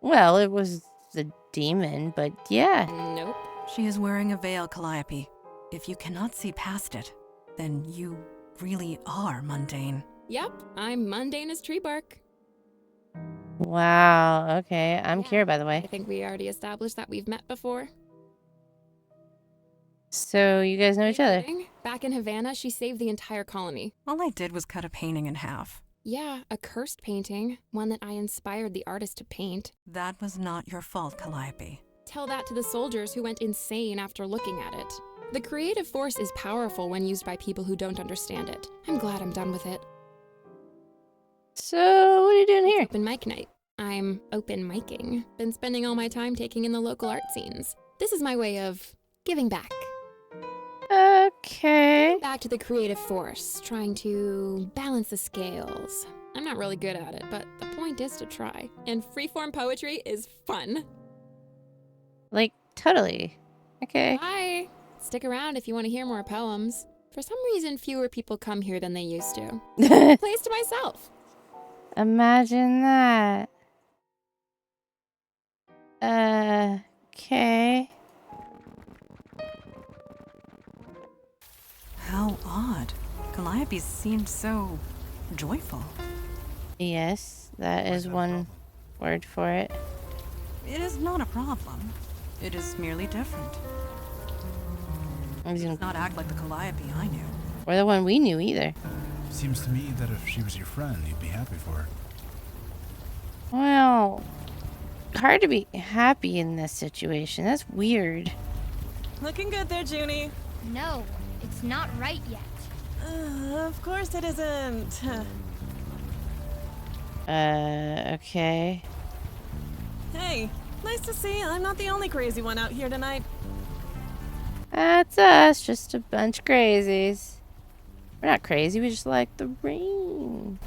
Well, it was the demon, but yeah. Nope. She is wearing a veil, Calliope. If you cannot see past it, then you really are mundane. Yep, I'm mundane as tree bark. Wow, okay. I'm Kira, by the I way. think we already established that we've met before. So you guys know each other? Kidding? Back in Havana, she saved the entire colony. All I did was cut a painting in half. Yeah, a cursed painting, one that I inspired the artist to paint. That was not your fault, Calliope. Tell that to the soldiers who went insane after looking at it. The creative force is powerful when used by people who don't understand it. I'm glad I'm done with it. So what are you doing here? Open mic night. I'm open micing. Been spending all my time taking in the local art scenes. This is my way of giving back. Okay. Back to the creative force, trying to balance the scales. I'm not really good at it, but the point is to try. And freeform poetry is fun. Like, totally. Okay. Bye. Stick around if you want to hear more poems. For some reason, fewer people come here than they used to. Place to myself. Imagine that. Okay. How odd. Calliope seemed so joyful. Yes, that is one word for it. It is not a problem. It is merely different. I was It gonna- does not act like the Calliope I knew. Or the one we knew either. Seems to me that if she was your friend, you'd be happy for her. Well, hard to be happy in this situation. That's weird. Looking good there, Junie. No, it's not right yet. Of course it isn't. Okay. Hey, nice to see I'm not the only crazy one out here tonight. That's us, just a bunch of crazies. We're not crazy, we just like the rain.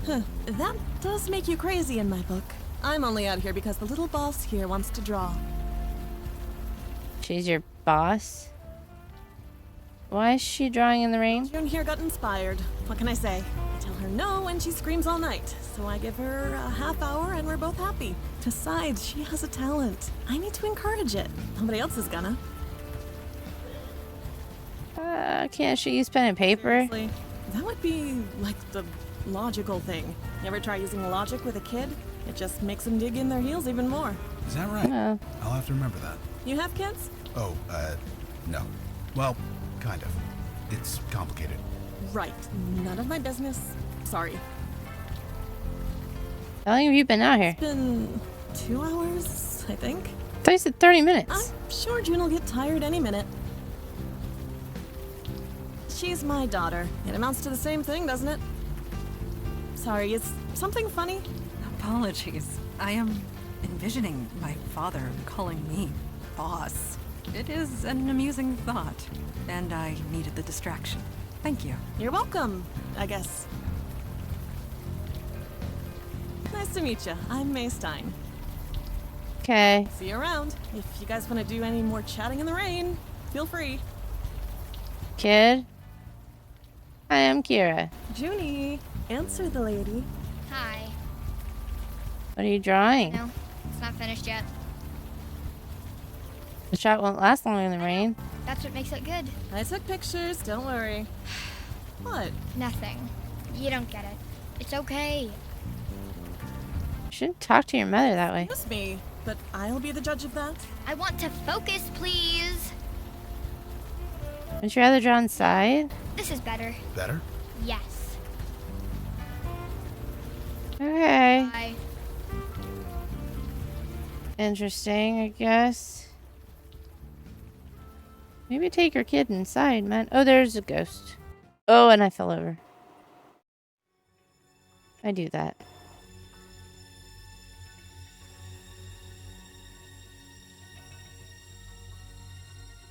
That does make you crazy in my book. I'm only out here because the little boss here wants to draw. She's your boss? Why is she drawing in the rain? June here got inspired. What can I say? I tell her no and she screams all night. So I give her a half hour and we're both happy. Besides, she has a talent. I need to encourage it. Nobody else is gonna. Can't she use pen and paper? Seriously, that would be like the logical thing. You ever try using logic with a kid? It just makes them dig in their heels even more. Is that right? Oh. I'll have to remember that. You have kids? Oh, no. Well, kind of. It's complicated. Right. None of my business. Sorry. How long have you been out here? It's been 2 hours, I think. I thought you said 30 minutes. I'm sure June will get tired any minute. She's my daughter. It amounts to the same thing, doesn't it? Sorry, is something funny? Apologies. I am envisioning my father calling me boss. It is an amusing thought, and I needed the distraction. Thank you. You're welcome, I guess. Nice to meet you. I'm May Stein. Okay. See you around. If you guys want to do any more chatting in the rain, feel free. Kid. Hi, I'm Kira. Junie, answer the lady. Hi. What are you drawing? No, it's not finished yet. The shot won't last long in the rain. That's what makes it good. I took pictures, don't worry. What? Nothing. You don't get it. It's okay. You shouldn't talk to your mother that way. Excuse me, but I'll be the judge of that. I want to focus, please. Would you rather draw inside? This is better. Better? Yes. Okay. Bye. Interesting, I guess. Maybe take your kid inside, man. Oh, there's a ghost. Oh, and I fell over. I do that.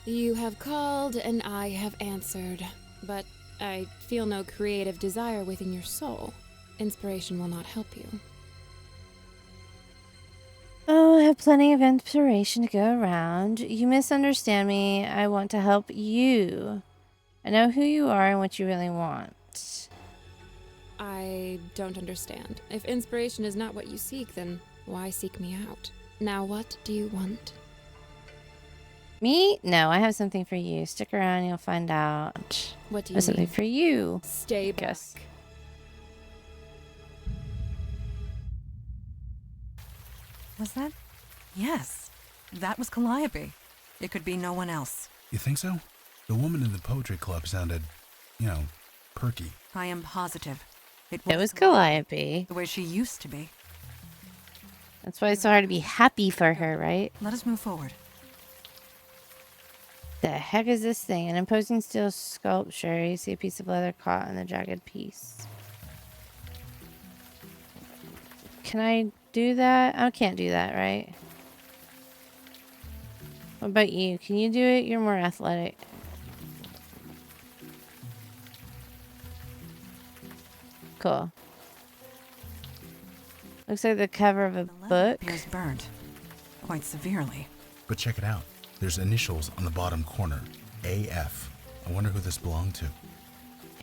You have called and I have answered, but I feel no creative desire within your soul. Inspiration will not help you. Oh, I have plenty of inspiration to go around. You misunderstand me. I want to help you. I know who you are and what you really want. I don't understand. If inspiration is not what you seek, then why seek me out? Now what do you want? Me? No, I have something for you. Stick around, you'll find out. What do I you have something need? for you. Stay back. Guess. Was that? Yes. That was Calliope. It could be no one else. You think so? The woman in the poetry club sounded, you know, perky. I am positive. It was Calliope. The way she used to be. That's why it's so hard to be happy for her, right? Let us move forward. The heck is this thing? An imposing steel sculpture. You see a piece of leather caught in the jagged piece. Can I do that? I can't do that, right? What about you? Can you do it? You're more athletic. Cool. Looks like the cover of a book. Appears burnt. Quite severely. But check it out. There's initials on the bottom corner. AF. I wonder who this belonged to.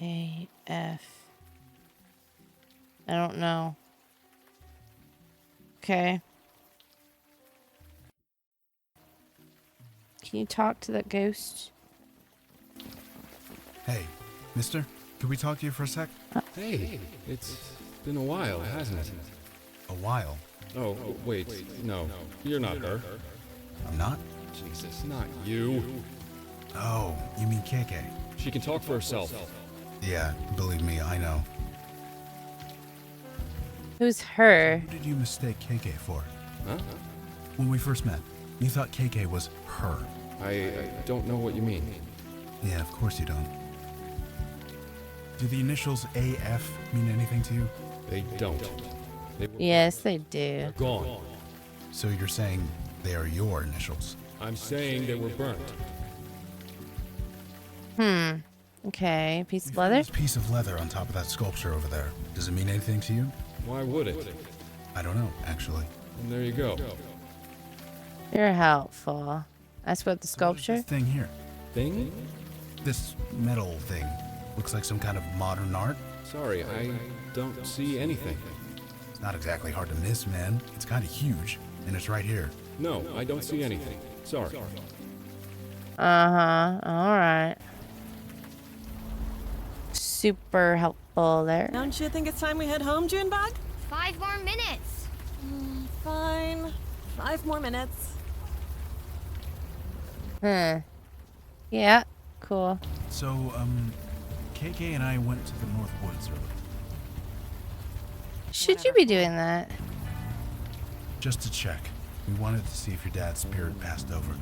AF. I don't know. Okay. Can you talk to that ghost? Hey, mister, could we talk to you for a sec? Hey, it's been a while, hasn't it? A while. Oh, wait, no, you're not her. I'm not? Jesus, not you. Oh, you mean KK? She can talk for herself. Yeah, believe me, I know. Who's her? Who did you mistake KK for? Huh? When we first met, you thought KK was her. I don't know what you mean. Yeah, of course you don't. Do the initials AF mean anything to you? They don't. Yes, they do. They're gone. So you're saying they are your initials? I'm saying they were burnt. Okay, piece of We found leather? This piece of leather on top of that sculpture over there. Does it mean anything to you? Why would it? I don't know, actually. And there you go. You're helpful. That's what the sculpture? This thing here. Thing? This metal thing. Looks like some kind of modern art. Sorry, I don't see anything. It's not exactly hard to miss, man. It's kind of huge, and it's right here. No, I don't see anything. Sorry. Uh-huh. Alright. Super helpful there. Don't you think it's time we head home, Junebug? 5 more minutes. Fine. 5 more minutes. Yeah, cool. So, KK and I went to the North Woods earlier. Should you be doing that? Just to check. We wanted to see if your dad's spirit passed over.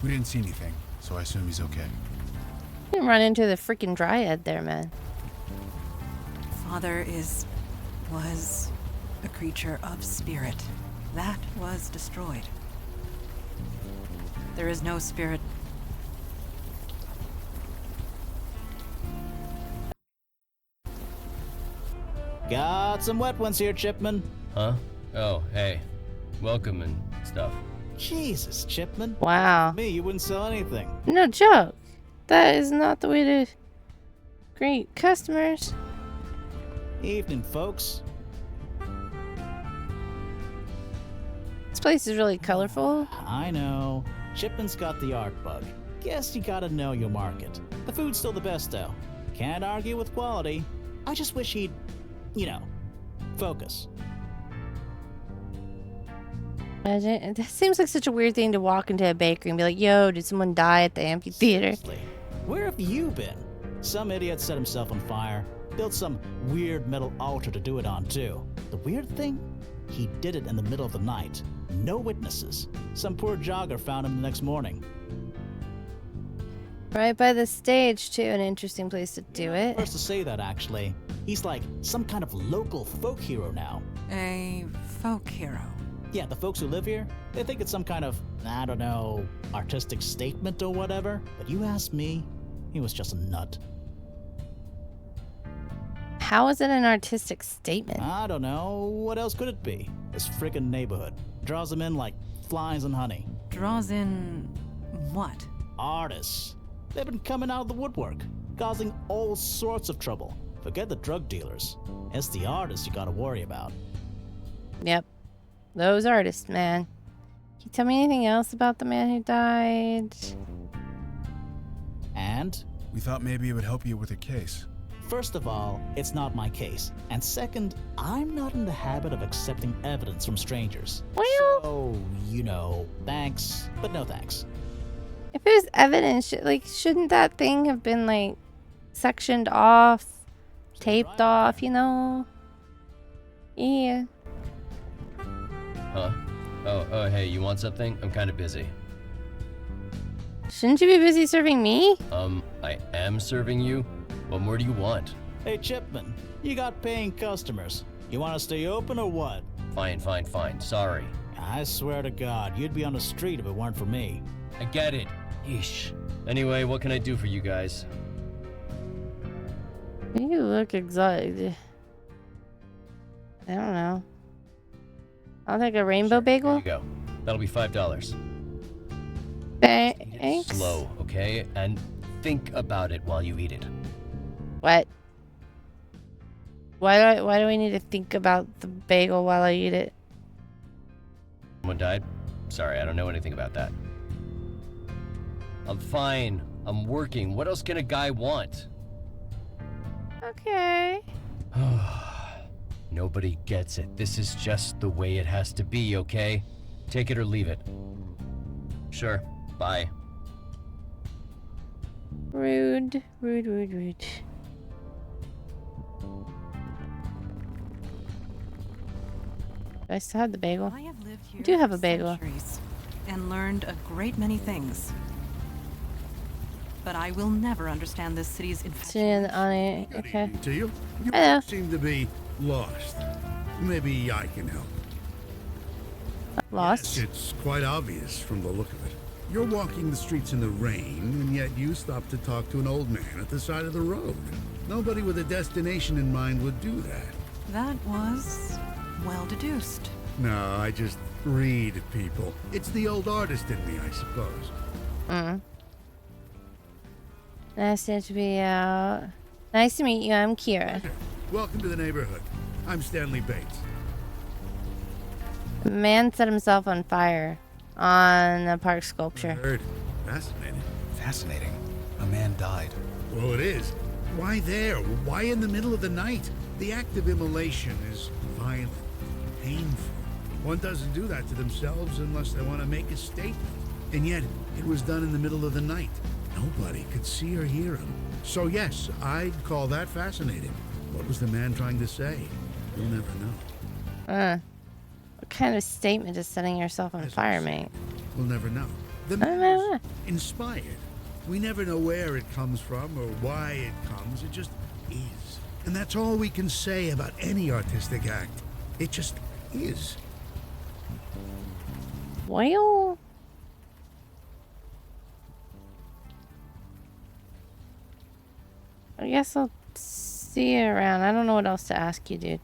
We didn't see anything, so I assume he's okay. You didn't run into the freaking dryad there, man. Father was a creature of spirit. That was destroyed. There is no spirit. Got some wet ones here, Chipman. Huh? Oh, hey. Welcome and stuff. Jesus, Chipman. Wow. Me, you wouldn't sell anything. No joke. That is not the way to greet customers. Evening, folks. This place is really colorful. I know. Chipman's got the art bug. Guess you gotta know your market. The food's still the best, though. Can't argue with quality. I just wish he'd, focus. That seems like such a weird thing to walk into a bakery and be like, yo, did someone die at the amphitheater? Seriously, where have you been? Some idiot set himself on fire, built some weird metal altar to do it on, too. The weird thing? He did it in the middle of the night. No witnesses. Some poor jogger found him the next morning. Right by the stage, too. An interesting place to do it. First to say that, actually. He's like some kind of local folk hero now. A folk hero? Yeah, the folks who live here, they think it's some kind of, I don't know, artistic statement or whatever. But you ask me, he was just a nut. How is it an artistic statement? I don't know. What else could it be? This frickin' neighborhood. Draws them in like flies and honey. Draws in what? Artists. They've been coming out of the woodwork, causing all sorts of trouble. Forget the drug dealers. It's the artists you gotta worry about. Yep. Those artists, man. Can you tell me anything else about the man who died? And? We thought maybe it would help you with a case. First of all, it's not my case. And second, I'm not in the habit of accepting evidence from strangers. Well, So, thanks, but no thanks. if it was evidence, shouldn't that thing have been, sectioned off, taped off, Yeah. Huh? Oh, hey, you want something? I'm kind of busy. Shouldn't you be busy serving me? I am serving you. What more do you want? Hey, Chipman, you got paying customers. You want to stay open or what? Fine. Sorry. I swear to God, you'd be on the street if it weren't for me. I get it. Yeesh. Anyway, what can I do for you guys? You look exotic. I don't know. I'll take a rainbow bagel. Here you go. That'll be $5. Thanks. Slow, okay? And think about it while you eat it. What? Why do we need to think about the bagel while I eat it? Someone died? Sorry, I don't know anything about that. I'm fine. I'm working. What else can a guy want? Okay. Nobody gets it. This is just the way it has to be, okay? Take it or leave it. Sure. Bye. Rude. I still have the bagel. I have lived here I do have a for bagel. centuries and learned a great many things. But I will never understand this city's Sitting on it. Okay. To you? You Hello. seem to be lost. Maybe I can help. Lost? Yes, it's quite obvious from the look of it. You're walking the streets in the rain, and yet you stopped to talk to an old man at the side of the road. Nobody with a destination in mind would do that. That was well deduced. No, I just read people. It's the old artist in me, I suppose. Nice to be out. Nice to meet you. I'm Kira. Welcome to the neighborhood. I'm Stanley Bates. A man set himself on fire on a park sculpture. Heard. Fascinating. Fascinating. A man died. Well, it is. Why there? Why in the middle of the night? The act of immolation is violent, painful. One doesn't do that to themselves unless they want to make a statement. And yet, it was done in the middle of the night. Nobody could see or hear him. So yes, I'd call that fascinating. What was the man trying to say? You'll never know. What kind of statement is setting yourself on fire, mate? We'll never know. The man was inspired. We never know where it comes from or why it comes. It just is. And that's all we can say about any artistic act. It just is. Well... I guess I'll see you around. I don't know what else to ask you, dude.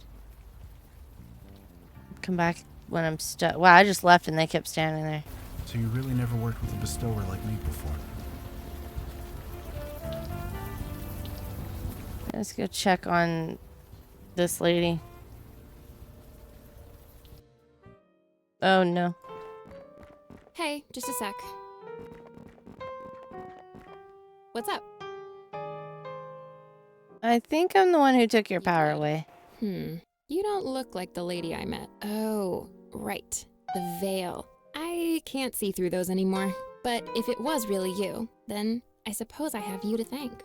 Come back when I'm stuck. Wow, I just left and they kept standing there. So you really never worked with a bestower like me before? Let's go check on this lady. Oh no. Hey, just a sec. What's up? I think I'm the one who took your power away. You don't look like the lady I met. Oh, right. The veil. I can't see through those anymore. But if it was really you, then I suppose I have you to thank.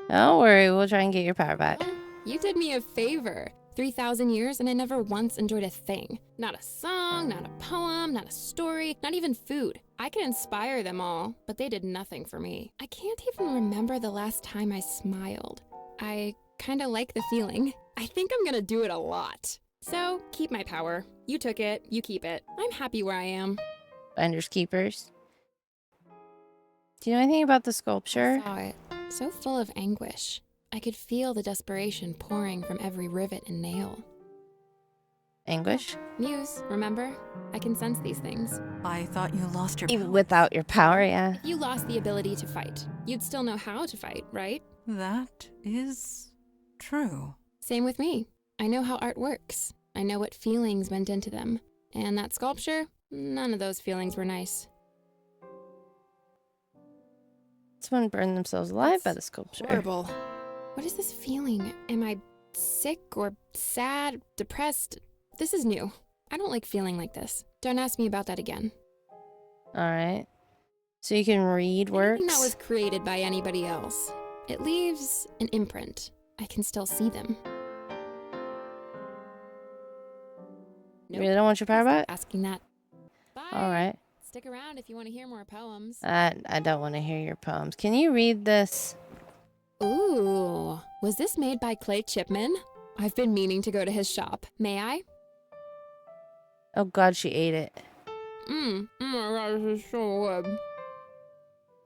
Don't worry, we'll try and get your power back. Well, you did me a favor. 3,000 years and I never once enjoyed a thing. Not a song, not a poem, not a story, not even food. I can inspire them all, but they did nothing for me. I can't even remember the last time I smiled. I kinda like the feeling. I think I'm gonna do it a lot. So, keep my power. You took it, you keep it. I'm happy where I am. Finders keepers. Do you know anything about the sculpture? I saw it. So full of anguish. I could feel the desperation pouring from every rivet and nail. Anguish? Muse, remember? I can sense these things. I thought you lost your Even without your power, yeah. If you lost the ability to fight, you'd still know how to fight, right? That is true. Same with me. I know how art works. I know what feelings went into them. And that sculpture, none of those feelings were nice. Someone burned themselves alive by the sculpture. Horrible. What is this feeling? Am I sick or sad, depressed? This is new. I don't like feeling like this. Don't ask me about that again. Alright. So you can read works? Anything that was created by anybody else. It leaves an imprint. I can still see them. You really don't want your power back? Asking that. Bye. Alright. Stick around if you want to hear more poems. I don't want to hear your poems. Can you read this? Ooh, was this made by Clay Chipman? I've been meaning to go to his shop. May I? Oh god, she ate it. Oh my god, this is so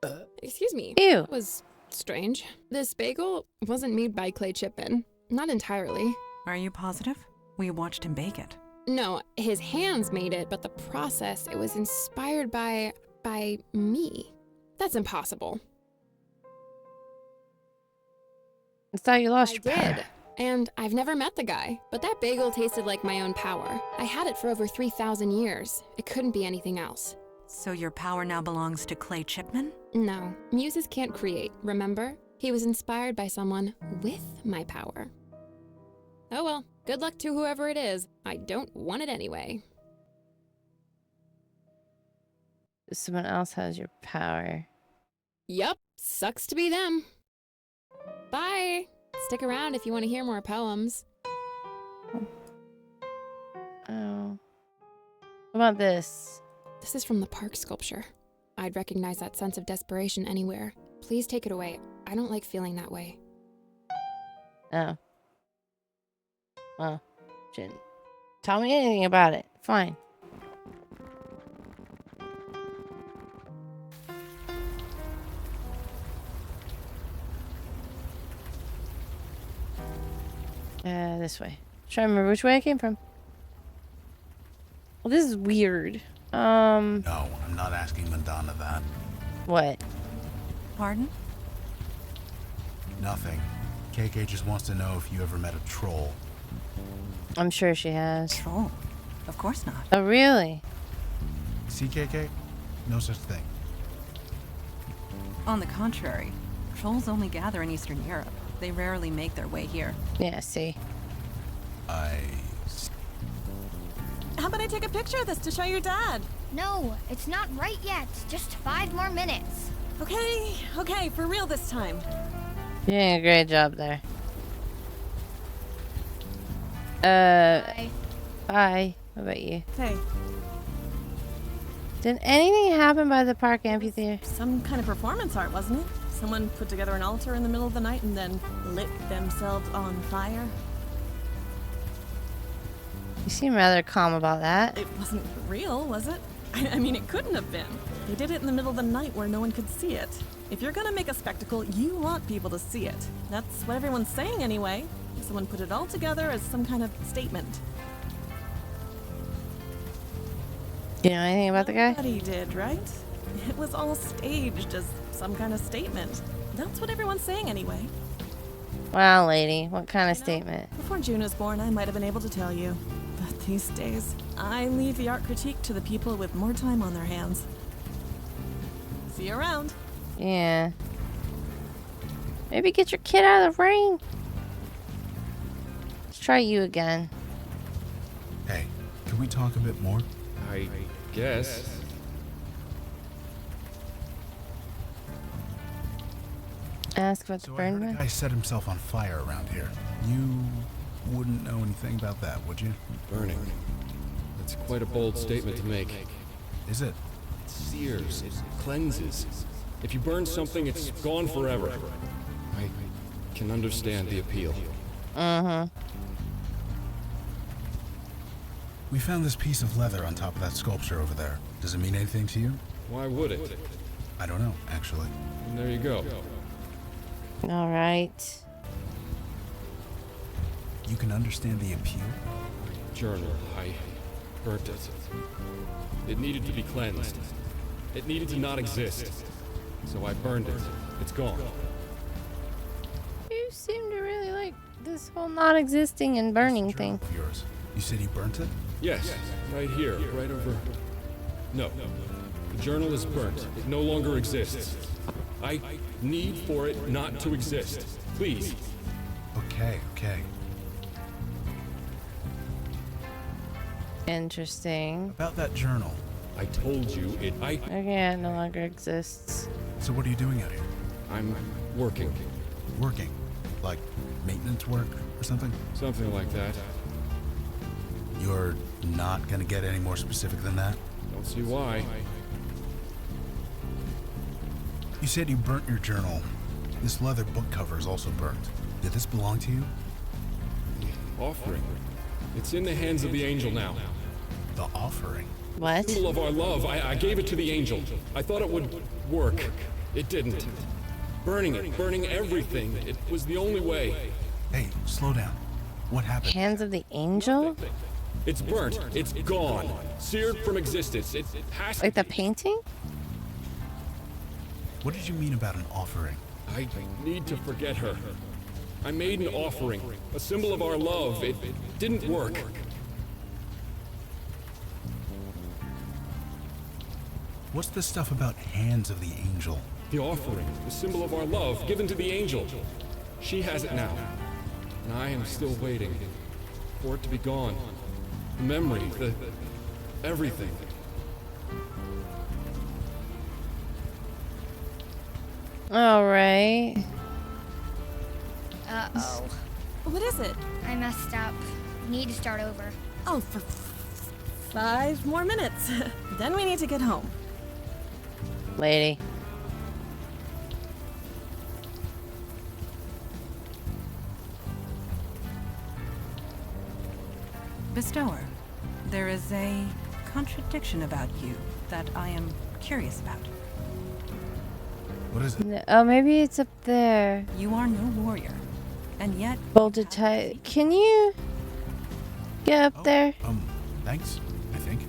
good. Excuse me. Ew. That was strange. This bagel wasn't made by Clay Chipman. Not entirely. Are you positive? We watched him bake it. No, his hands made it, but the process, it was inspired by me. That's impossible. I thought you lost your power. I did. And I've never met the guy, but that bagel tasted like my own power. I had it for over 3,000 years. It couldn't be anything else. So your power now belongs to Clay Chipman? No, muses can't create, remember? He was inspired by someone with my power. Oh well, good luck to whoever it is. I don't want it anyway. Someone else has your power. Yup, sucks to be them. Bye. Stick around if you want to hear more poems. Oh. What about this? This is from the park sculpture. I'd recognize that sense of desperation anywhere. Please take it away. I don't like feeling that way. Oh. Well, shouldn't tell me anything about it. Fine. This way. Try to remember which way I came from. Well, this is weird. No, I'm not asking Madonna that. What? Pardon? Nothing. KK just wants to know if you ever met a troll. I'm sure she has. Troll? Of course not. Oh, really? See, KK? No such thing. On the contrary, trolls only gather in Eastern Europe. They rarely make their way here. Yeah, see. How about I take a picture of this to show your dad? No, it's not right yet. Just 5 more minutes. Okay, for real this time. You're doing a great job there. Bye. Bye. What about you? Hey, Did anything happen by the park amphitheater? some kind of performance art, wasn't it? Someone put together an altar in the middle of the night and then lit themselves on fire. You seem rather calm about that. It wasn't real, was it? I mean, it couldn't have been. They did it in the middle of the night where no one could see it. If you're gonna make a spectacle, you want people to see it. That's what everyone's saying anyway. Someone put it all together as some kind of statement. You know anything about the guy? Nobody did, right? It was all staged as some kind of statement. That's what everyone's saying anyway. Wow, lady. What kind of statement? Before June was born, I might have been able to tell you. But these days, I leave the art critique to the people with more time on their hands. See you around. Yeah. Maybe get your kid out of the rain. Let's try you again. Hey, can we talk a bit more? I guess. Ask about the So I burn heard a man. guy set himself on fire around here. You wouldn't know anything about that, would you? Burning. That's quite a bold statement to make. Is it? It sears, it cleanses. If you burn something, it's gone forever. I can understand the appeal. We found this piece of leather on top of that sculpture over there. Does it mean anything to you? Why would it? I don't know, actually. And there you go. All right. You can understand the appeal? Journal. I burnt it. It needed to be cleansed. It needed to not exist. So I burned it. It's gone. You seem to really like this whole not existing and burning thing. Of yours. You said you burnt it? Yes, right here, right over. No. The journal is burnt. It no longer exists. I need for it not to exist. Please. Okay. Interesting. About that journal. I told you it. Okay, it no longer exists. So what are you doing out here? I'm working. Working? Like maintenance work or something? Something like that. You're not gonna get any more specific than that? Don't see why. You said you burnt your journal. This leather book cover is also burnt. Did this belong to you? Offering. It's in the hands of the angel now. The offering? What? Symbol of our love. I gave it to the angel. I thought it would work. It didn't. Burning it, burning everything. It was the only way. Hey, slow down. What happened? Hands of the angel? It's burnt. It's gone. Seared from existence. It has to Like the painting? What did you mean about an offering? I need to forget her. I made an offering, a symbol of our love. It didn't work. What's this stuff about hands of the angel? The offering, the symbol of our love, given to the angel. She has it now. And I am still waiting for it to be gone. The memory, everything. All right. Uh-oh. What is it? I messed up. Need to start over. Oh, for 5 more minutes. Then we need to get home. Lady. Bestower, there is a contradiction about you that I am curious about. What is it? Oh, maybe it's up there. You are no warrior, and yet... Bolted tight. Can you get up there? Thanks, I think.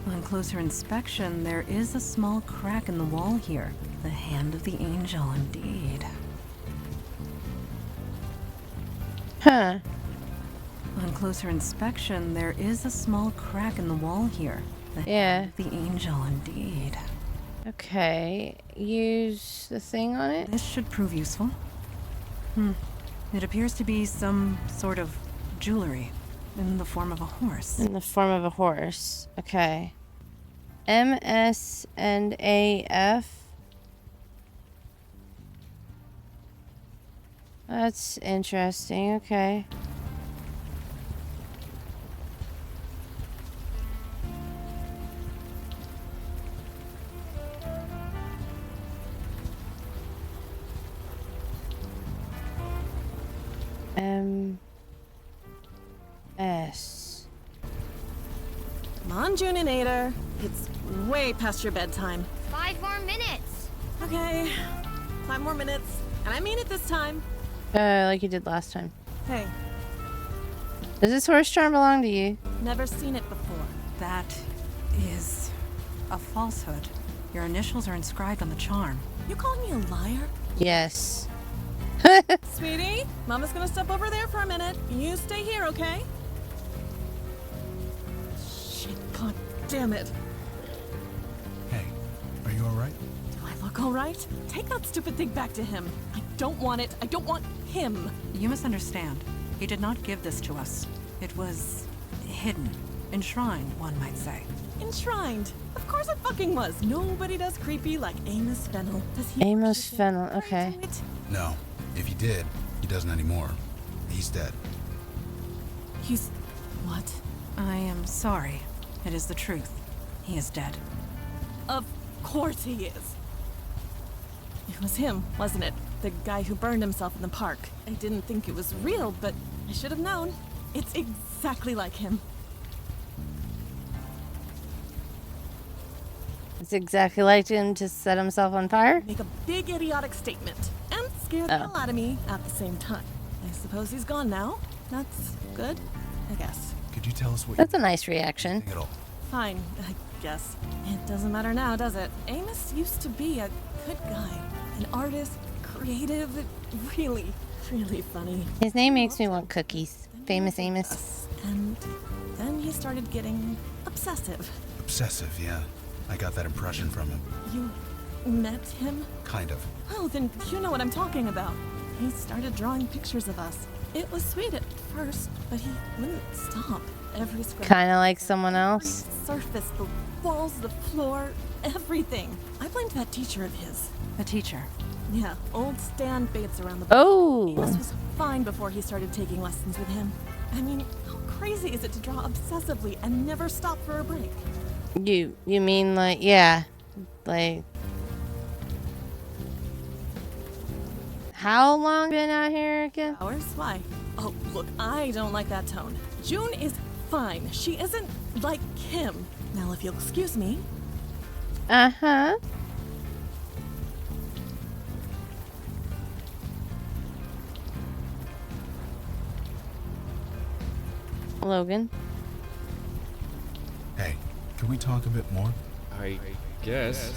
On closer inspection, there is a small crack in the wall here. The hand of the angel, indeed. Huh. On closer inspection, there is a small crack in the wall here. The hand of the angel, indeed. Okay. Use the thing on it? This should prove useful. It appears to be some sort of jewelry in the form of a horse. In the form of a horse. Okay. MS and AF. That's interesting. Okay. S. Come on, Juninator. It's way past your bedtime. 5 more minutes. Okay. 5 more minutes. And I mean it this time. Like you did last time. Hey, Does this horse charm belong to you? never seen it before. That is a falsehood. Your initials are inscribed on the charm. You calling me a liar? Yes. Sweetie, Mama's gonna step over there for a minute. You stay here, okay? Shit, god damn it. Hey, are you alright? Look, all right? Take that stupid thing back to him. I don't want it. I don't want him. You misunderstand. He did not give this to us. It was hidden. Enshrined, one might say. Enshrined. Of course it fucking was. Nobody does creepy like Amos Fennel. Does he? Amos Fennel, okay. No. If he did, he doesn't anymore. He's dead. He's... what? I am sorry. It is the truth. He is dead. Of course he is. It was him, wasn't it? The guy who burned himself in the park. I didn't think it was real, but I should have known. It's exactly like him. It's exactly like him to set himself on fire? Make a big idiotic statement and scare the hell out of me at the same time. I suppose he's gone now. That's good, I guess. Could you tell us what That's a nice reaction. at all? Fine, I guess. It doesn't matter now, does it? Amos used to be a good guy. An artist, creative, really, really funny. His name makes me want cookies. Famous Amos. And then he started getting obsessive. Obsessive, yeah. I got that impression from him. You met him? Kind of. Oh, then you know what I'm talking about. He started drawing pictures of us. It was sweet at first, but he wouldn't stop. Every square Kind of like someone else. surface, the walls, the floor, everything. I blamed that teacher of his. The teacher? Yeah, old Stan Bates around the Oh! Amos was fine before he started taking lessons with him. I mean, how crazy is it to draw obsessively and never stop for a break? You mean like, yeah. Like... How long been out here again? Hours? Why? Oh, look, I don't like that tone. June is fine. She isn't like him. Now, if you'll excuse me. Uh-huh. Logan. Hey, can we talk a bit more? I guess.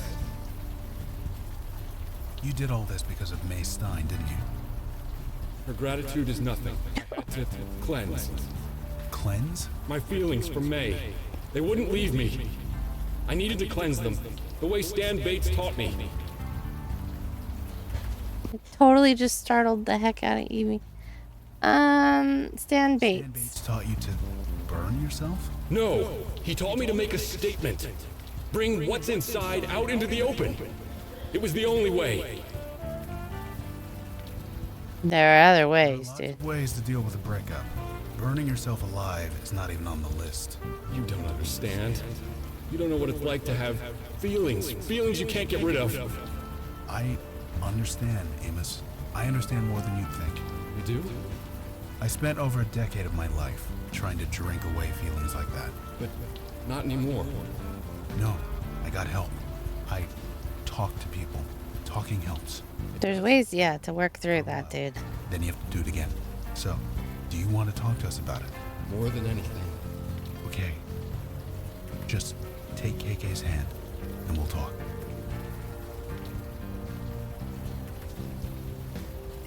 You did all this because of May Stein, didn't you? Her gratitude is nothing. To cleanse. Cleanse? My feelings for May. They wouldn't leave me. I needed to cleanse them, the way Stan Bates taught me. It totally just startled the heck out of Evie. Stan Bates. Stan Bates taught you to burn yourself? No, he taught me to make a statement. Bring what's inside out into the open. It was the only way. There are other ways, Lots dude. of ways to deal with a breakup. Burning yourself alive is not even on the list. You don't understand. You don't know what it's like to have feelings. Feelings you can't get rid of. I understand, Amos. I understand more than you'd think. You do? I spent over a decade of my life trying to drink away feelings like that. But not anymore. No, I got help. I talked to people. Talking helps. There's ways, yeah, to work through that, dude. Then you have to do it again. So, do you want to talk to us about it? More than anything. Okay. Just take KK's hand, and we'll talk.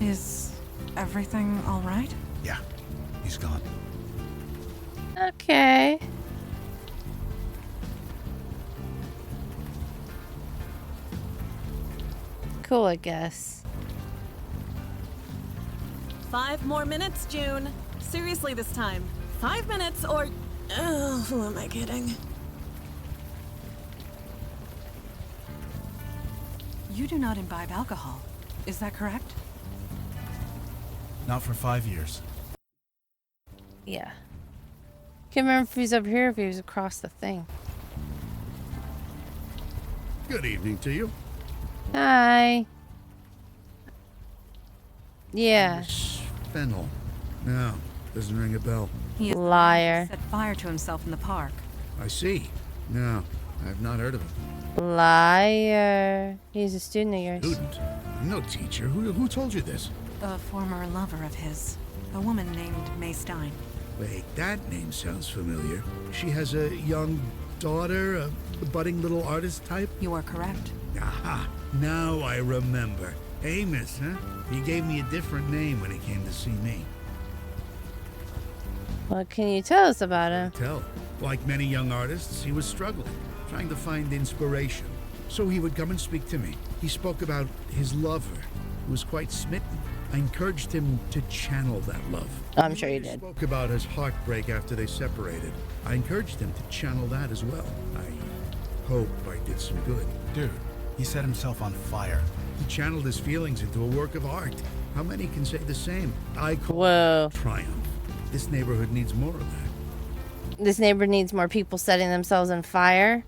Is everything all right? Yeah, he's gone. Okay. Cool, I guess. 5 more minutes, June. Seriously this time. 5 minutes or... Oh, who am I kidding? You do not imbibe alcohol. Is that correct? Not for 5 years. Yeah. Can't remember if he was up here or if he was across the thing. Good evening to you. Hi. Yeah. Miss Fennel. No, doesn't ring a bell. He is Liar. set fire to himself in the park. I see. No, I've not heard of him. Liar. He's a student of yours. Student? I'm no teacher. Who told you this? A former lover of his. A woman named May Stein. Wait, that name sounds familiar. She has a young daughter, a budding little artist type? You are correct. Aha, now I remember. Amos, huh? He gave me a different name when he came to see me. What can you tell us about him? Like many young artists, he was struggling, trying to find inspiration. so he would come and speak to me. He spoke about his lover, who was quite smitten. I encouraged him to channel that love. I'm sure you did. Spoke about his heartbreak after they separated. I encouraged him to channel that as well. I hope I did some good. Dude, he set himself on fire. He channeled his feelings into a work of art. How many can say the same? I call Whoa. it triumph. This neighborhood needs more of that. This neighborhood needs more people setting themselves on fire.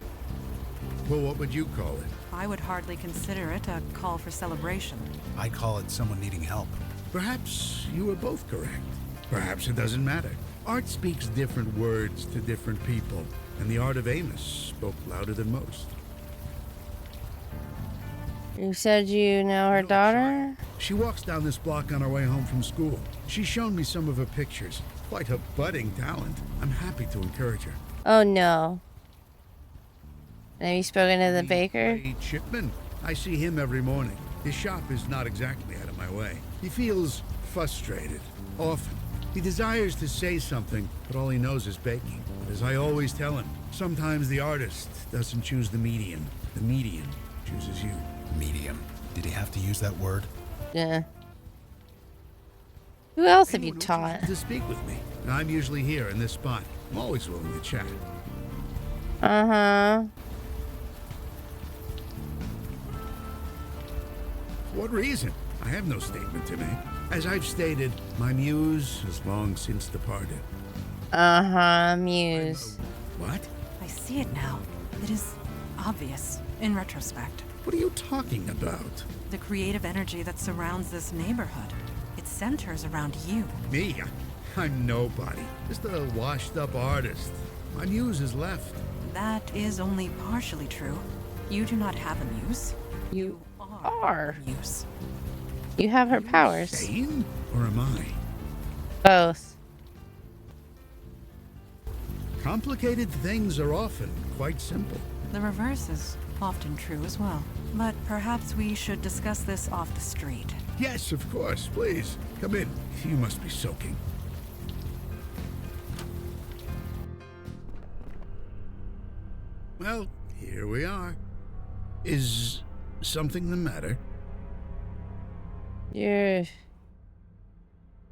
Well, what would you call it? I would hardly consider it a call for celebration. I call it someone needing help. Perhaps you were both correct. Perhaps it doesn't matter. Art speaks different words to different people, and the art of Amos spoke louder than most. You said you know her daughter? She walks down this block on her way home from school. She's shown me some of her pictures. Quite a budding talent. I'm happy to encourage her. Oh no. Have you spoken to the baker? Chipman. I see him every morning. His shop is not exactly out of my way. He feels frustrated, often. He desires to say something, but all he knows is baking. But as I always tell him, sometimes the artist doesn't choose the medium chooses you. Medium. Did he have to use that word? Yeah. Who else have you taught? To speak with me. I'm usually here in this spot. I'm always willing to chat. Uh-huh. For what reason? I have no statement to make. As I've stated, my muse has long since departed. Uh-huh, muse. What? I see it now. It is obvious, in retrospect. What are you talking about? The creative energy that surrounds this neighborhood. It centers around you. Me? I'm nobody. Just a washed-up artist. My muse has left. That is only partially true. You do not have a muse. You are. Muse. You have her powers. Sane? Or am I? Both. Complicated things are often quite simple. The reverse is often true as well. But perhaps we should discuss this off the street. Yes, of course. Please, come in. You must be soaking. Well, here we are. Is something the matter? You're...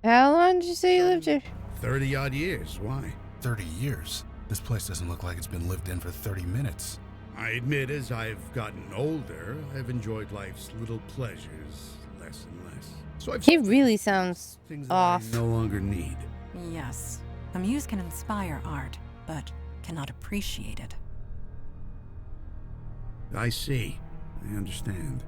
How long did you say you lived here? 30-odd years. Why? 30 years? This place doesn't look like it's been lived in for 30 minutes. I admit, as I've gotten older, I've enjoyed life's little pleasures less and less. So He really sounds things that off. I no longer need. Yes. A muse can inspire art, but cannot appreciate it. I see. I understand.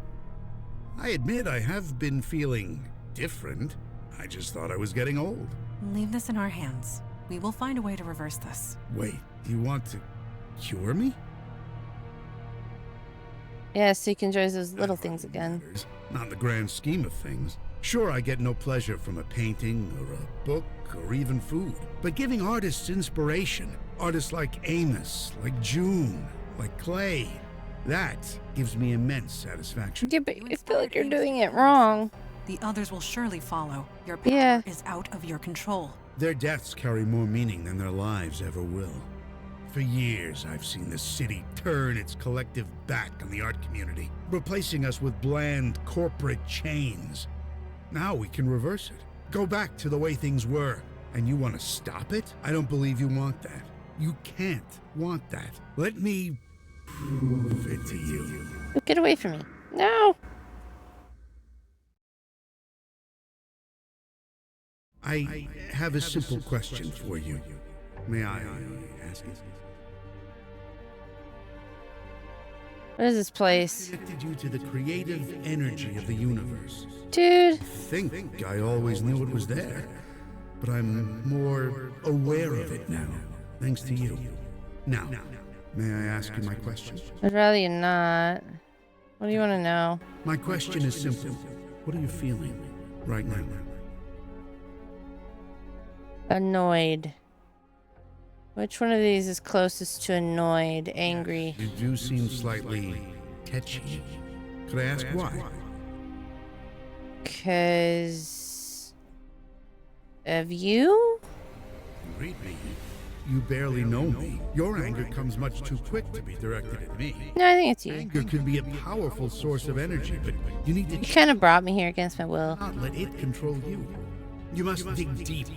I admit I have been feeling different. I just thought I was getting old. Leave this in our hands. We will find a way to reverse this. Wait, you want to cure me? Yeah, so you can enjoy those little things again. Not in the grand scheme of things. Sure, I get no pleasure from a painting or a book or even food. But giving artists inspiration, artists like Amos, like June, like Clay, that gives me immense satisfaction. Yeah, but I feel like you're doing it wrong. The others will surely follow. Your power is out of your control. Their deaths carry more meaning than their lives ever will. For years, I've seen the city turn its collective back on the art community, replacing us with bland corporate chains. Now we can reverse it. Go back to the way things were. And you want to stop it? I don't believe you want that. You can't want that. Let me prove it to you. Get away from me. No. I have a simple question for you. May I ask it? What is this place? Connected you to the creative energy of the universe. Dude. I think I always knew it was there, but I'm more aware of it now, thanks to you. Now, may I ask you my question? I'd rather you not. What do you want to know? My question is simple. What are you feeling right now? Annoyed. Which one of these is closest to annoyed, angry? You do seem slightly tetchy. Could I ask why? 'Cause of you? Read me. You barely know me. Your anger comes much too quick to be directed at me. No, I think it's you. Anger can be a powerful source of energy, but you need to You kind of brought me here against my will. not let it control you. You must dig deep,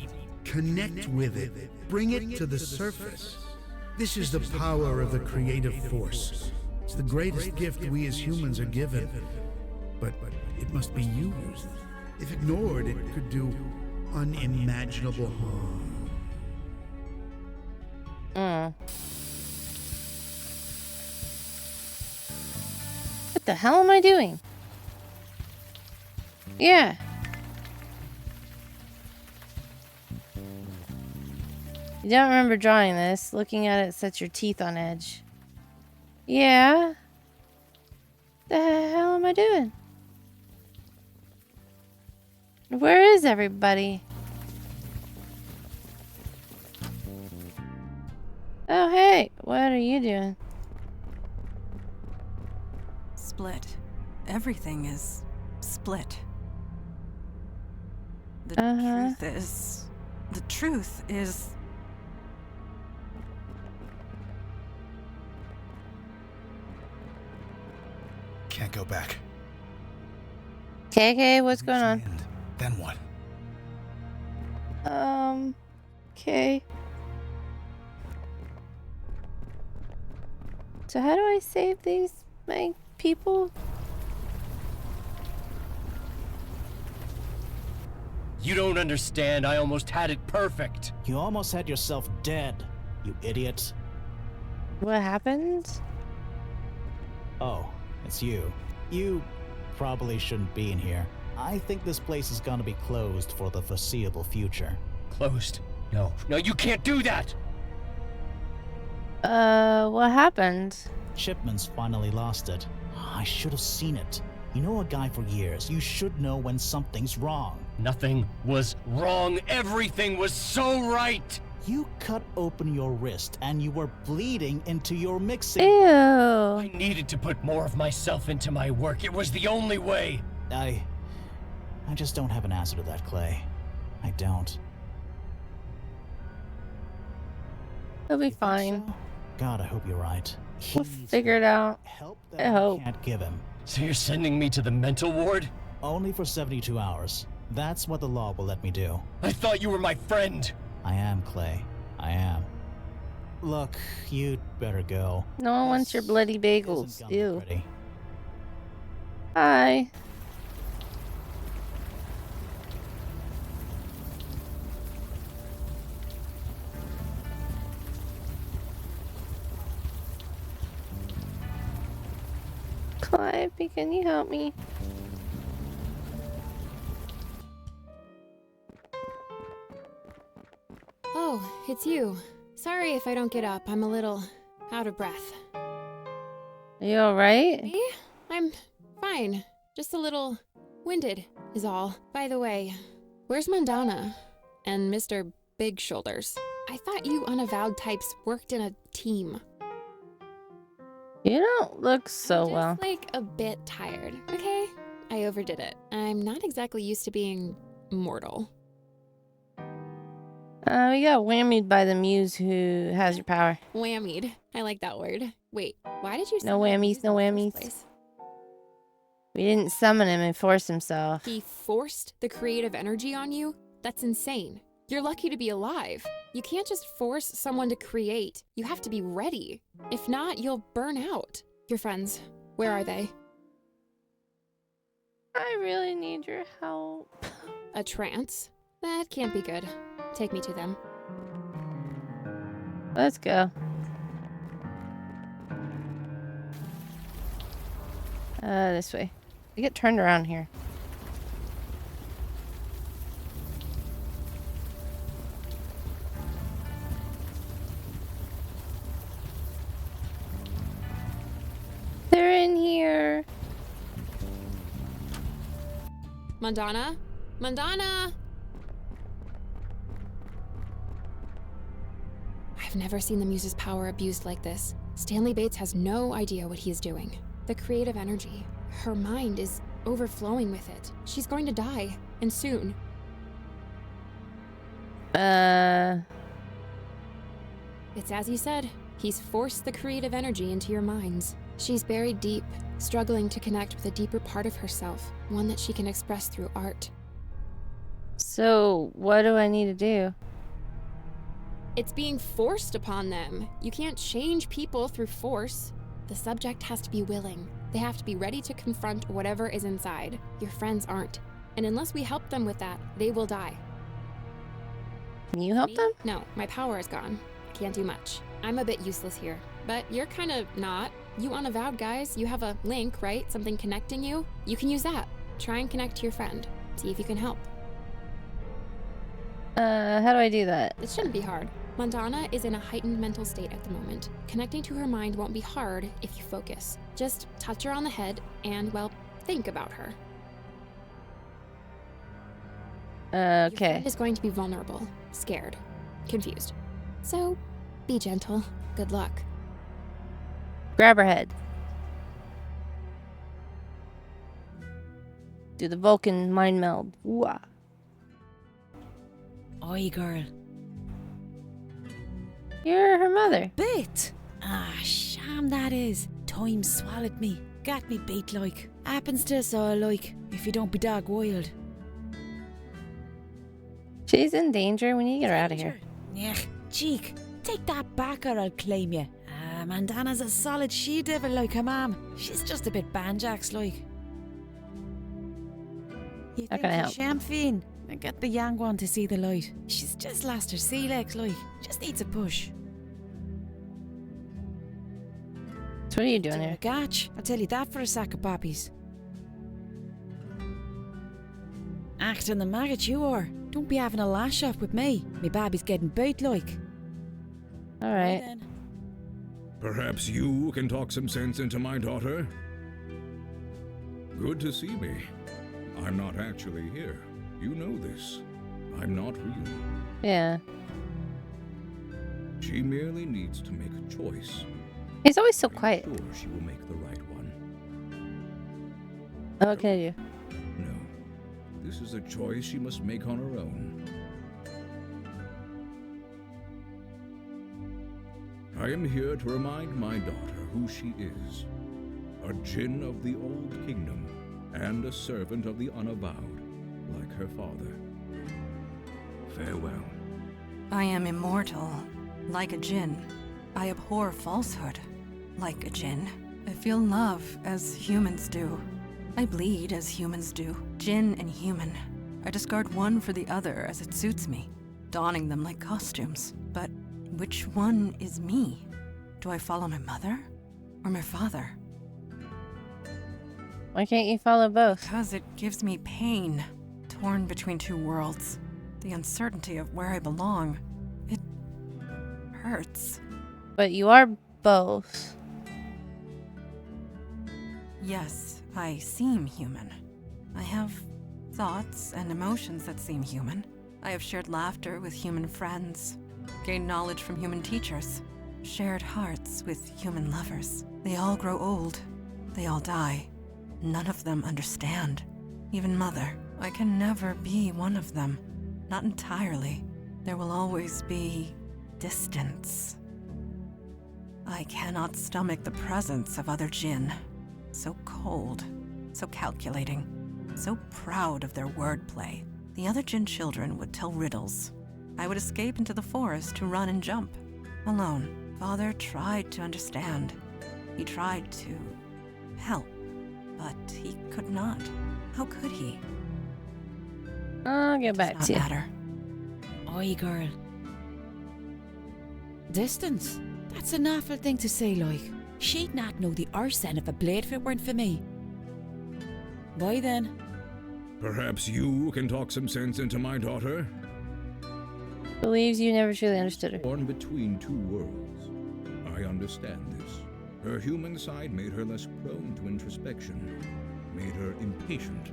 connect with it, bring it to the surface. This is the power of the creative force. It's the greatest gift we as humans are given, but it must be used. If ignored, it could do unimaginable harm. What the hell am I doing? Yeah. You don't remember drawing this. Looking at it sets your teeth on edge. Yeah. The hell am I doing? Where is everybody? Oh, hey. What are you doing? Split. Everything is split. The truth is. Can't go back. KK, what's going on? Then what? Okay. So how do I save my people? You don't understand. I almost had it perfect. You almost had yourself dead, you idiot. What happened? Oh, it's you. You probably shouldn't be in here. I think this place is gonna be closed for the foreseeable future. Closed? No, you can't do that! What happened? Chipman's finally lost it. I should have seen it. You know a guy for years. You should know when something's wrong. Nothing was wrong. Everything was so right! You cut open your wrist and you were bleeding into your mixing. Ew. I needed to put more of myself into my work. It was the only way. I just don't have an answer to that, Clay. I don't. He'll be fine. So? God, I hope you're right. We'll figure it out. Help I that hope. I can't give him. So you're sending me to the mental ward? Only for 72 hours. That's what the law will let me do. I thought you were my friend. I am, Clay. I am. Look, you'd better go. No one wants your bloody bagels. Isn't Ew. ready. Hi. Clive, can you help me? Oh, it's you. Sorry if I don't get up. I'm a little out of breath. Are you alright? Me? I'm fine. Just a little winded is all. By the way, where's Mandana and Mr. Big Shoulders? I thought you Unavowed types worked in a team. You don't look so I'm just, well. like a bit tired, okay? I overdid it. I'm not exactly used to being mortal. We got whammied by the muse who has your power. Whammied. I like that word. Wait, why did you No summon the whammies, muse no in the first whammies. place? We didn't summon him and force himself. He forced the creative energy on you? That's insane. You're lucky to be alive. You can't just force someone to create. You have to be ready. If not, you'll burn out. Your friends, where are they? I really need your help. A trance? That can't be good. Take me to them. Let's go. This way. I get turned around here. They're in here. Mandana? Mandana! I've never seen the Muse's power abused like this. Stanley Bates has no idea what he is doing. The creative energy. Her mind is overflowing with it. She's going to die, and soon. It's as you said. He's forced the creative energy into your minds. She's buried deep, struggling to connect with a deeper part of herself, one that she can express through art. So, what do I need to do? It's being forced upon them. You can't change people through force. The subject has to be willing. They have to be ready to confront whatever is inside. Your friends aren't. And unless we help them with that, they will die. Can you help them? No, my power is gone. Can't do much. I'm a bit useless here. But you're kind of not. You Unavowed guys, you have a link, right? Something connecting you? You can use that. Try and connect to your friend. See if you can help. How do I do that? It shouldn't be hard. Montana is in a heightened mental state at the moment. Connecting to her mind won't be hard if you focus. Just touch her on the head and, well, think about her. Your Okay. friend is going to be vulnerable, scared, confused. So, be gentle. Good luck. Grab her head. Do the Vulcan mind meld. Wah. Oi, girl. You're her mother. Bit! Ah, sham that is. Time swallowed me. Got me beat like. Happens to us all like, if you don't be dog wild. She's in danger. We need to get her out of here. Yeah, cheek. Take that back or I'll claim you. Mandana's a solid she-devil like her mom. She's just a bit banjax like. You How can I help? Sham fiend? And get the young one to see the light. She's just lost her sea legs like. Just needs a push. So what are you doing here? Gotch. I'll tell you that for a sack of poppies. Acting the maggot you are. Don't be having a lash off with me. Me baby's getting bait like. Alright. Perhaps you can talk some sense into my daughter? Good to see me. I'm not actually here. You know this. I'm not real. Yeah. She merely needs to make a choice. He's always so quiet. I'm sure she will make the right one. What can I do? No. This is a choice she must make on her own. I am here to remind my daughter who she is. A djinn of the Old Kingdom, and a servant of the Unavowed, like her father. Farewell. I am immortal, like a djinn. I abhor falsehood, like a djinn. I feel love as humans do. I bleed as humans do. Djinn and human. I discard one for the other as it suits me, donning them like costumes. But which one is me? Do I follow my mother or my father? Why can't you follow both? Because it gives me pain, torn between two worlds. The uncertainty of where I belong. It hurts. But you are both. Yes, I seem human. I have thoughts and emotions that seem human. I have shared laughter with human friends, gained knowledge from human teachers, shared hearts with human lovers. They all grow old. They all die. None of them understand. Even Mother. I can never be one of them. Not entirely. There will always be distance. I cannot stomach the presence of other djinn. So cold, so calculating, so proud of their wordplay. The other djinn children would tell riddles. I would escape into the forest to run and jump, alone. Father tried to understand. He tried to help, but he could not. How could he? I'll get back Does to not you. matter. Oi, girl. Distance? That's an awful thing to say, like. She'd not know the arse end of a blade if it weren't for me. Bye then. Perhaps you can talk some sense into my daughter? Believes you never truly understood her. Born between two worlds. I understand this. Her human side made her less prone to introspection, made her impatient,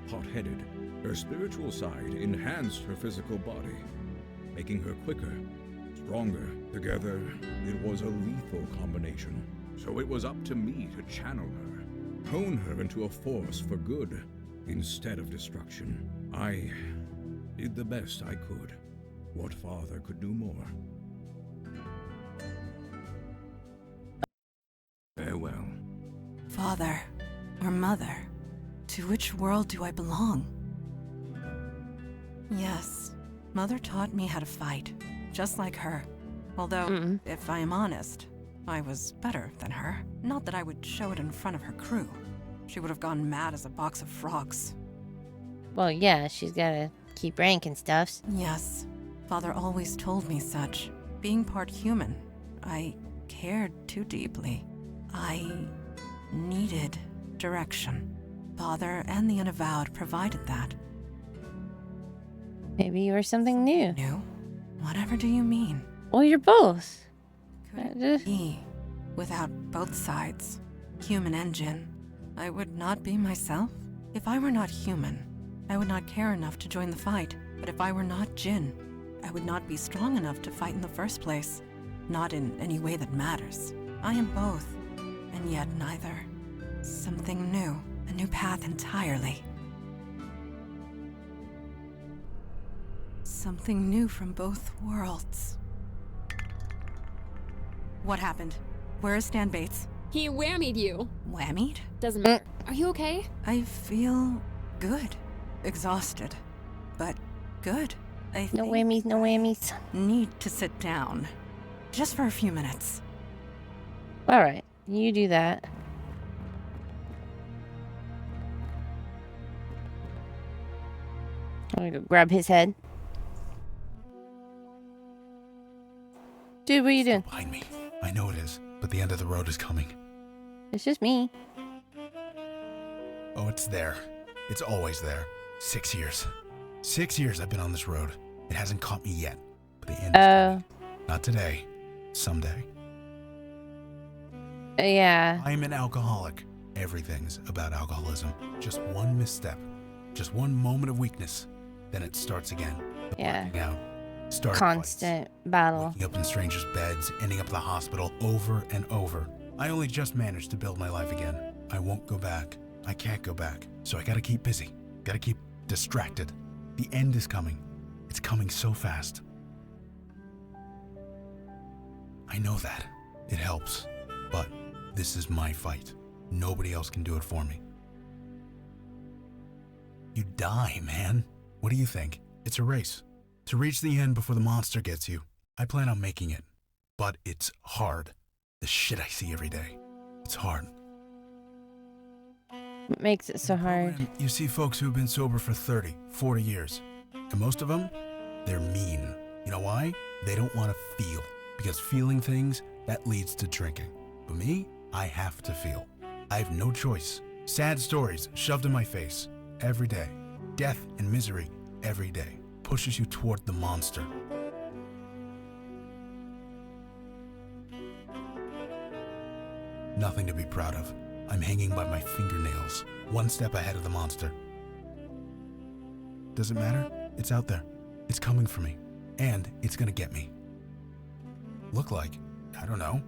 hot-headed. Her spiritual side enhanced her physical body, making her quicker, stronger. Together, it was a lethal combination. So it was up to me to channel her, hone her into a force for good, instead of destruction. I did the best I could. What father could do more? Father or mother, to which world do I belong? Yes, Mother taught me how to fight, just like her. Although, if I am honest, I was better than her. Not that I would show it in front of her crew. She would have gone mad as a box of frogs. Well, yeah, she's gotta keep rank and stuff. Yes, Father always told me such. Being part human, I cared too deeply. I needed direction. Father and the Unavowed provided that. Maybe you were something new. New? Whatever do you mean? Well, you're both. Could it be without both sides, human and Jinn, I would not be myself? If I were not human, I would not care enough to join the fight. But if I were not Jinn, I would not be strong enough to fight in the first place. Not in any way that matters. I am both, and yet neither. Something new, a new path entirely. Something new from both worlds. What happened? Where is Stan Bates? He whammied you. Whammied? Doesn't matter. Are you okay? I feel good. Exhausted. But good. No whammies, no whammies. Need to sit down. Just for a few minutes. Alright, you do that. I'm gonna go grab his head. Dude, what are you doing? Behind me. I know it is, but the end of the road is coming. It's just me. Oh, it's there. It's always there. 6 years. 6 years I've been on this road. It hasn't caught me yet, but the end is coming. Not today. Someday. Yeah. I am an alcoholic. Everything's about alcoholism. Just one misstep. Just one moment of weakness. Then it starts again. The blacking out. Constant battle. Waking up in strangers' beds, ending up in the hospital over and over. I only just managed to build my life again. I won't go back. I can't go back. So I gotta keep busy. Gotta keep distracted. The end is coming. It's coming so fast. I know that. It helps. But this is my fight. Nobody else can do it for me. You die, man. What do you think? It's a race. To reach the end before the monster gets you. I plan on making it. But it's hard. The shit I see every day. It's hard. What makes it so hard? You see folks who've been sober for 30, 40 years. And most of them, they're mean. You know why? They don't want to feel. Because feeling things, that leads to drinking. But me, I have to feel. I have no choice. Sad stories shoved in my face. Every day. Death and misery every day. Pushes you toward the monster. Nothing to be proud of. I'm hanging by my fingernails, one step ahead of the monster. Does it matter? It's out there. It's coming for me. And it's gonna get me. Look like? I don't know.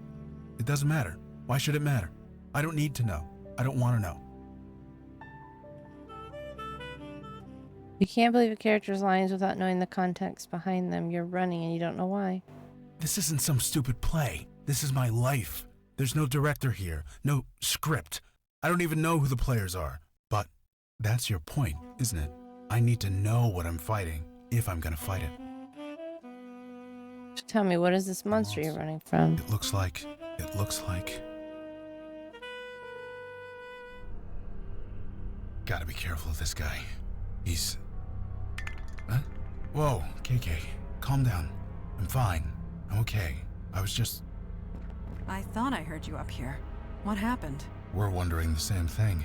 It doesn't matter. Why should it matter? I don't need to know. I don't want to know. You can't believe a character's lines without knowing the context behind them. You're running and you don't know why. This isn't some stupid play. This is my life. There's no director here, no script. I don't even know who the players are. But that's your point, isn't it? I need to know what I'm fighting, if I'm gonna fight it. Tell me, what is this monster you're running from? It looks like... Gotta be careful of this guy. He's... Huh? Whoa, KK, calm down. I'm fine. I'm okay. I was just... I thought I heard you up here. What happened? We're wondering the same thing.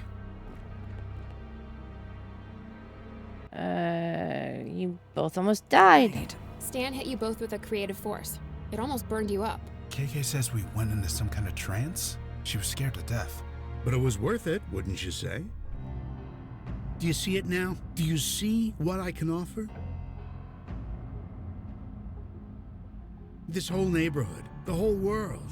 You both almost died. Stan hit you both with a creative force. It almost burned you up. KK says we went into some kind of trance. She was scared to death. But it was worth it, wouldn't you say? Do you see it now? Do you see what I can offer? This whole neighborhood, the whole world.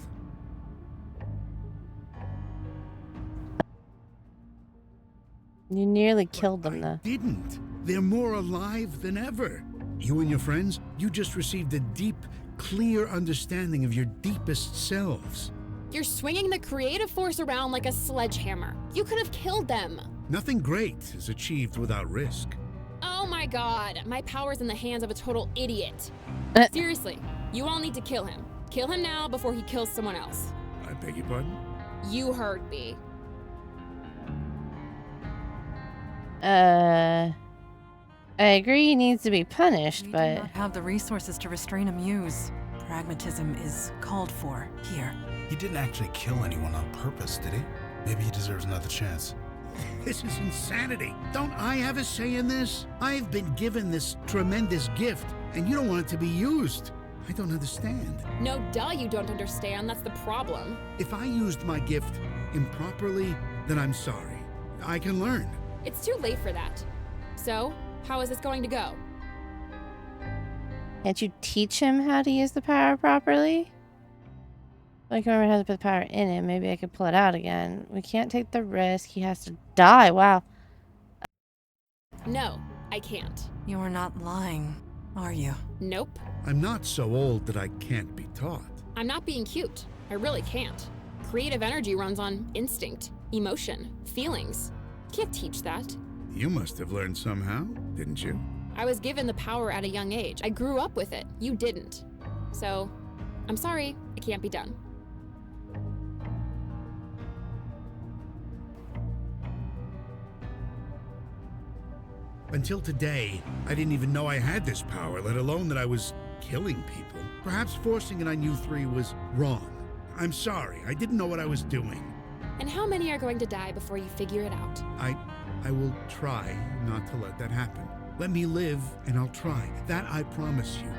You nearly killed them, though. Didn't. They're more alive than ever. You and your friends, you just received a deep, clear understanding of your deepest selves. You're swinging the creative force around like a sledgehammer. You could have killed them. Nothing great is achieved without risk. Oh my god, my power's in the hands of a total idiot. Seriously, you all need to kill him. Kill him now before he kills someone else. I beg your pardon? You heard me. I agree he needs to be punished, We but... do not have the resources to restrain a muse. Pragmatism is called for here. He didn't actually kill anyone on purpose, did he? Maybe he deserves another chance. This is insanity. Don't I have a say in this? I've been given this tremendous gift, and you don't want it to be used. I don't understand. No, duh, you don't understand. That's the problem. If I used my gift improperly, then I'm sorry. I can learn. It's too late for that. So, how is this going to go? Can't you teach him how to use the power properly? I can remember how to put the power in him. Maybe I could pull it out again. We can't take the risk. He has to die. Wow. No, I can't. You're not lying, are you? Nope. I'm not so old that I can't be taught. I'm not being cute. I really can't. Creative energy runs on instinct, emotion, feelings. Can't teach that. You must have learned somehow, didn't you? I was given the power at a young age. I grew up with it. You didn't. So, I'm sorry. It can't be done. Until today, I didn't even know I had this power, let alone that I was killing people. Perhaps forcing it on you three was wrong. I'm sorry. I didn't know what I was doing. And how many are going to die before you figure it out? I will try not to let that happen. Let me live, and I'll try. That I promise you.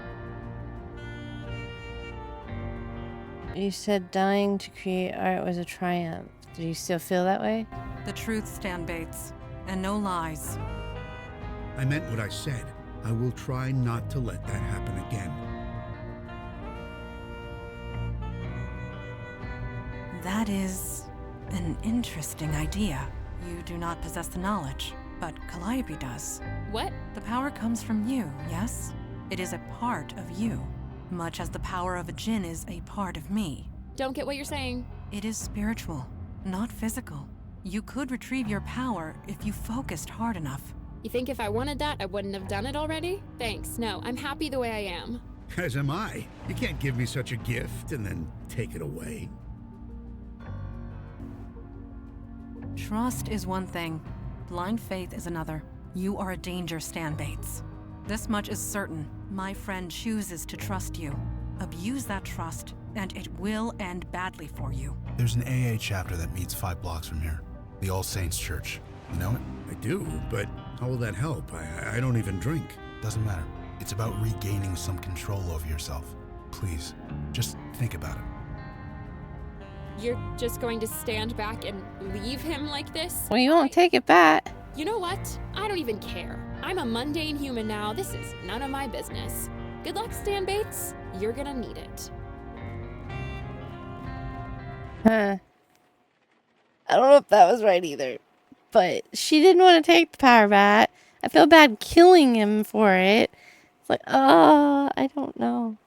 You said dying to create art was a triumph. Do you still feel that way? The truth, Stan Bates, and no lies. I meant what I said. I will try not to let that happen again. That is an interesting idea. You do not possess the knowledge, but Calliope does. What? The power comes from you, yes? It is a part of you, much as the power of a djinn is a part of me. Don't get what you're saying. It is spiritual, not physical. You could retrieve your power if you focused hard enough. You think if I wanted that, I wouldn't have done it already? Thanks. No, I'm happy the way I am. As am I. You can't give me such a gift and then take it away. Trust is one thing. Blind faith is another. You are a danger, Stan Bates. This much is certain. My friend chooses to trust you. Abuse that trust, and it will end badly for you. There's an AA chapter that meets 5 blocks from here. The All Saints Church. You know it? I do, but how will that help? I don't even drink. Doesn't matter. It's about regaining some control over yourself. Please, just think about it. You're just going to stand back and leave him like this? Well, you won't take it back. You know what? I don't even care. I'm a mundane human now. This is none of my business. Good luck, Stan Bates. You're gonna need it. Huh. I don't know if that was right either. But she didn't want to take the power back. I feel bad killing him for it. It's like, oh, I don't know.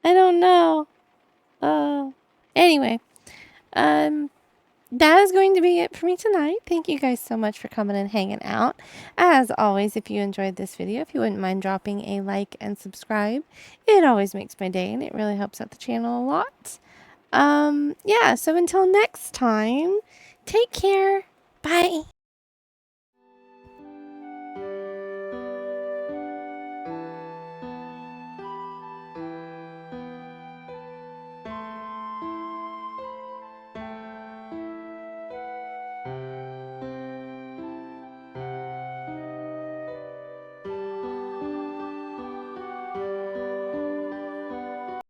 I don't know. Anyway, that is going to be it for me tonight. Thank you guys so much for coming and hanging out. As always, if you enjoyed this video, if you wouldn't mind dropping a like and subscribe, it always makes my day and it really helps out the channel a lot. Yeah, so until next time, take care. Bye.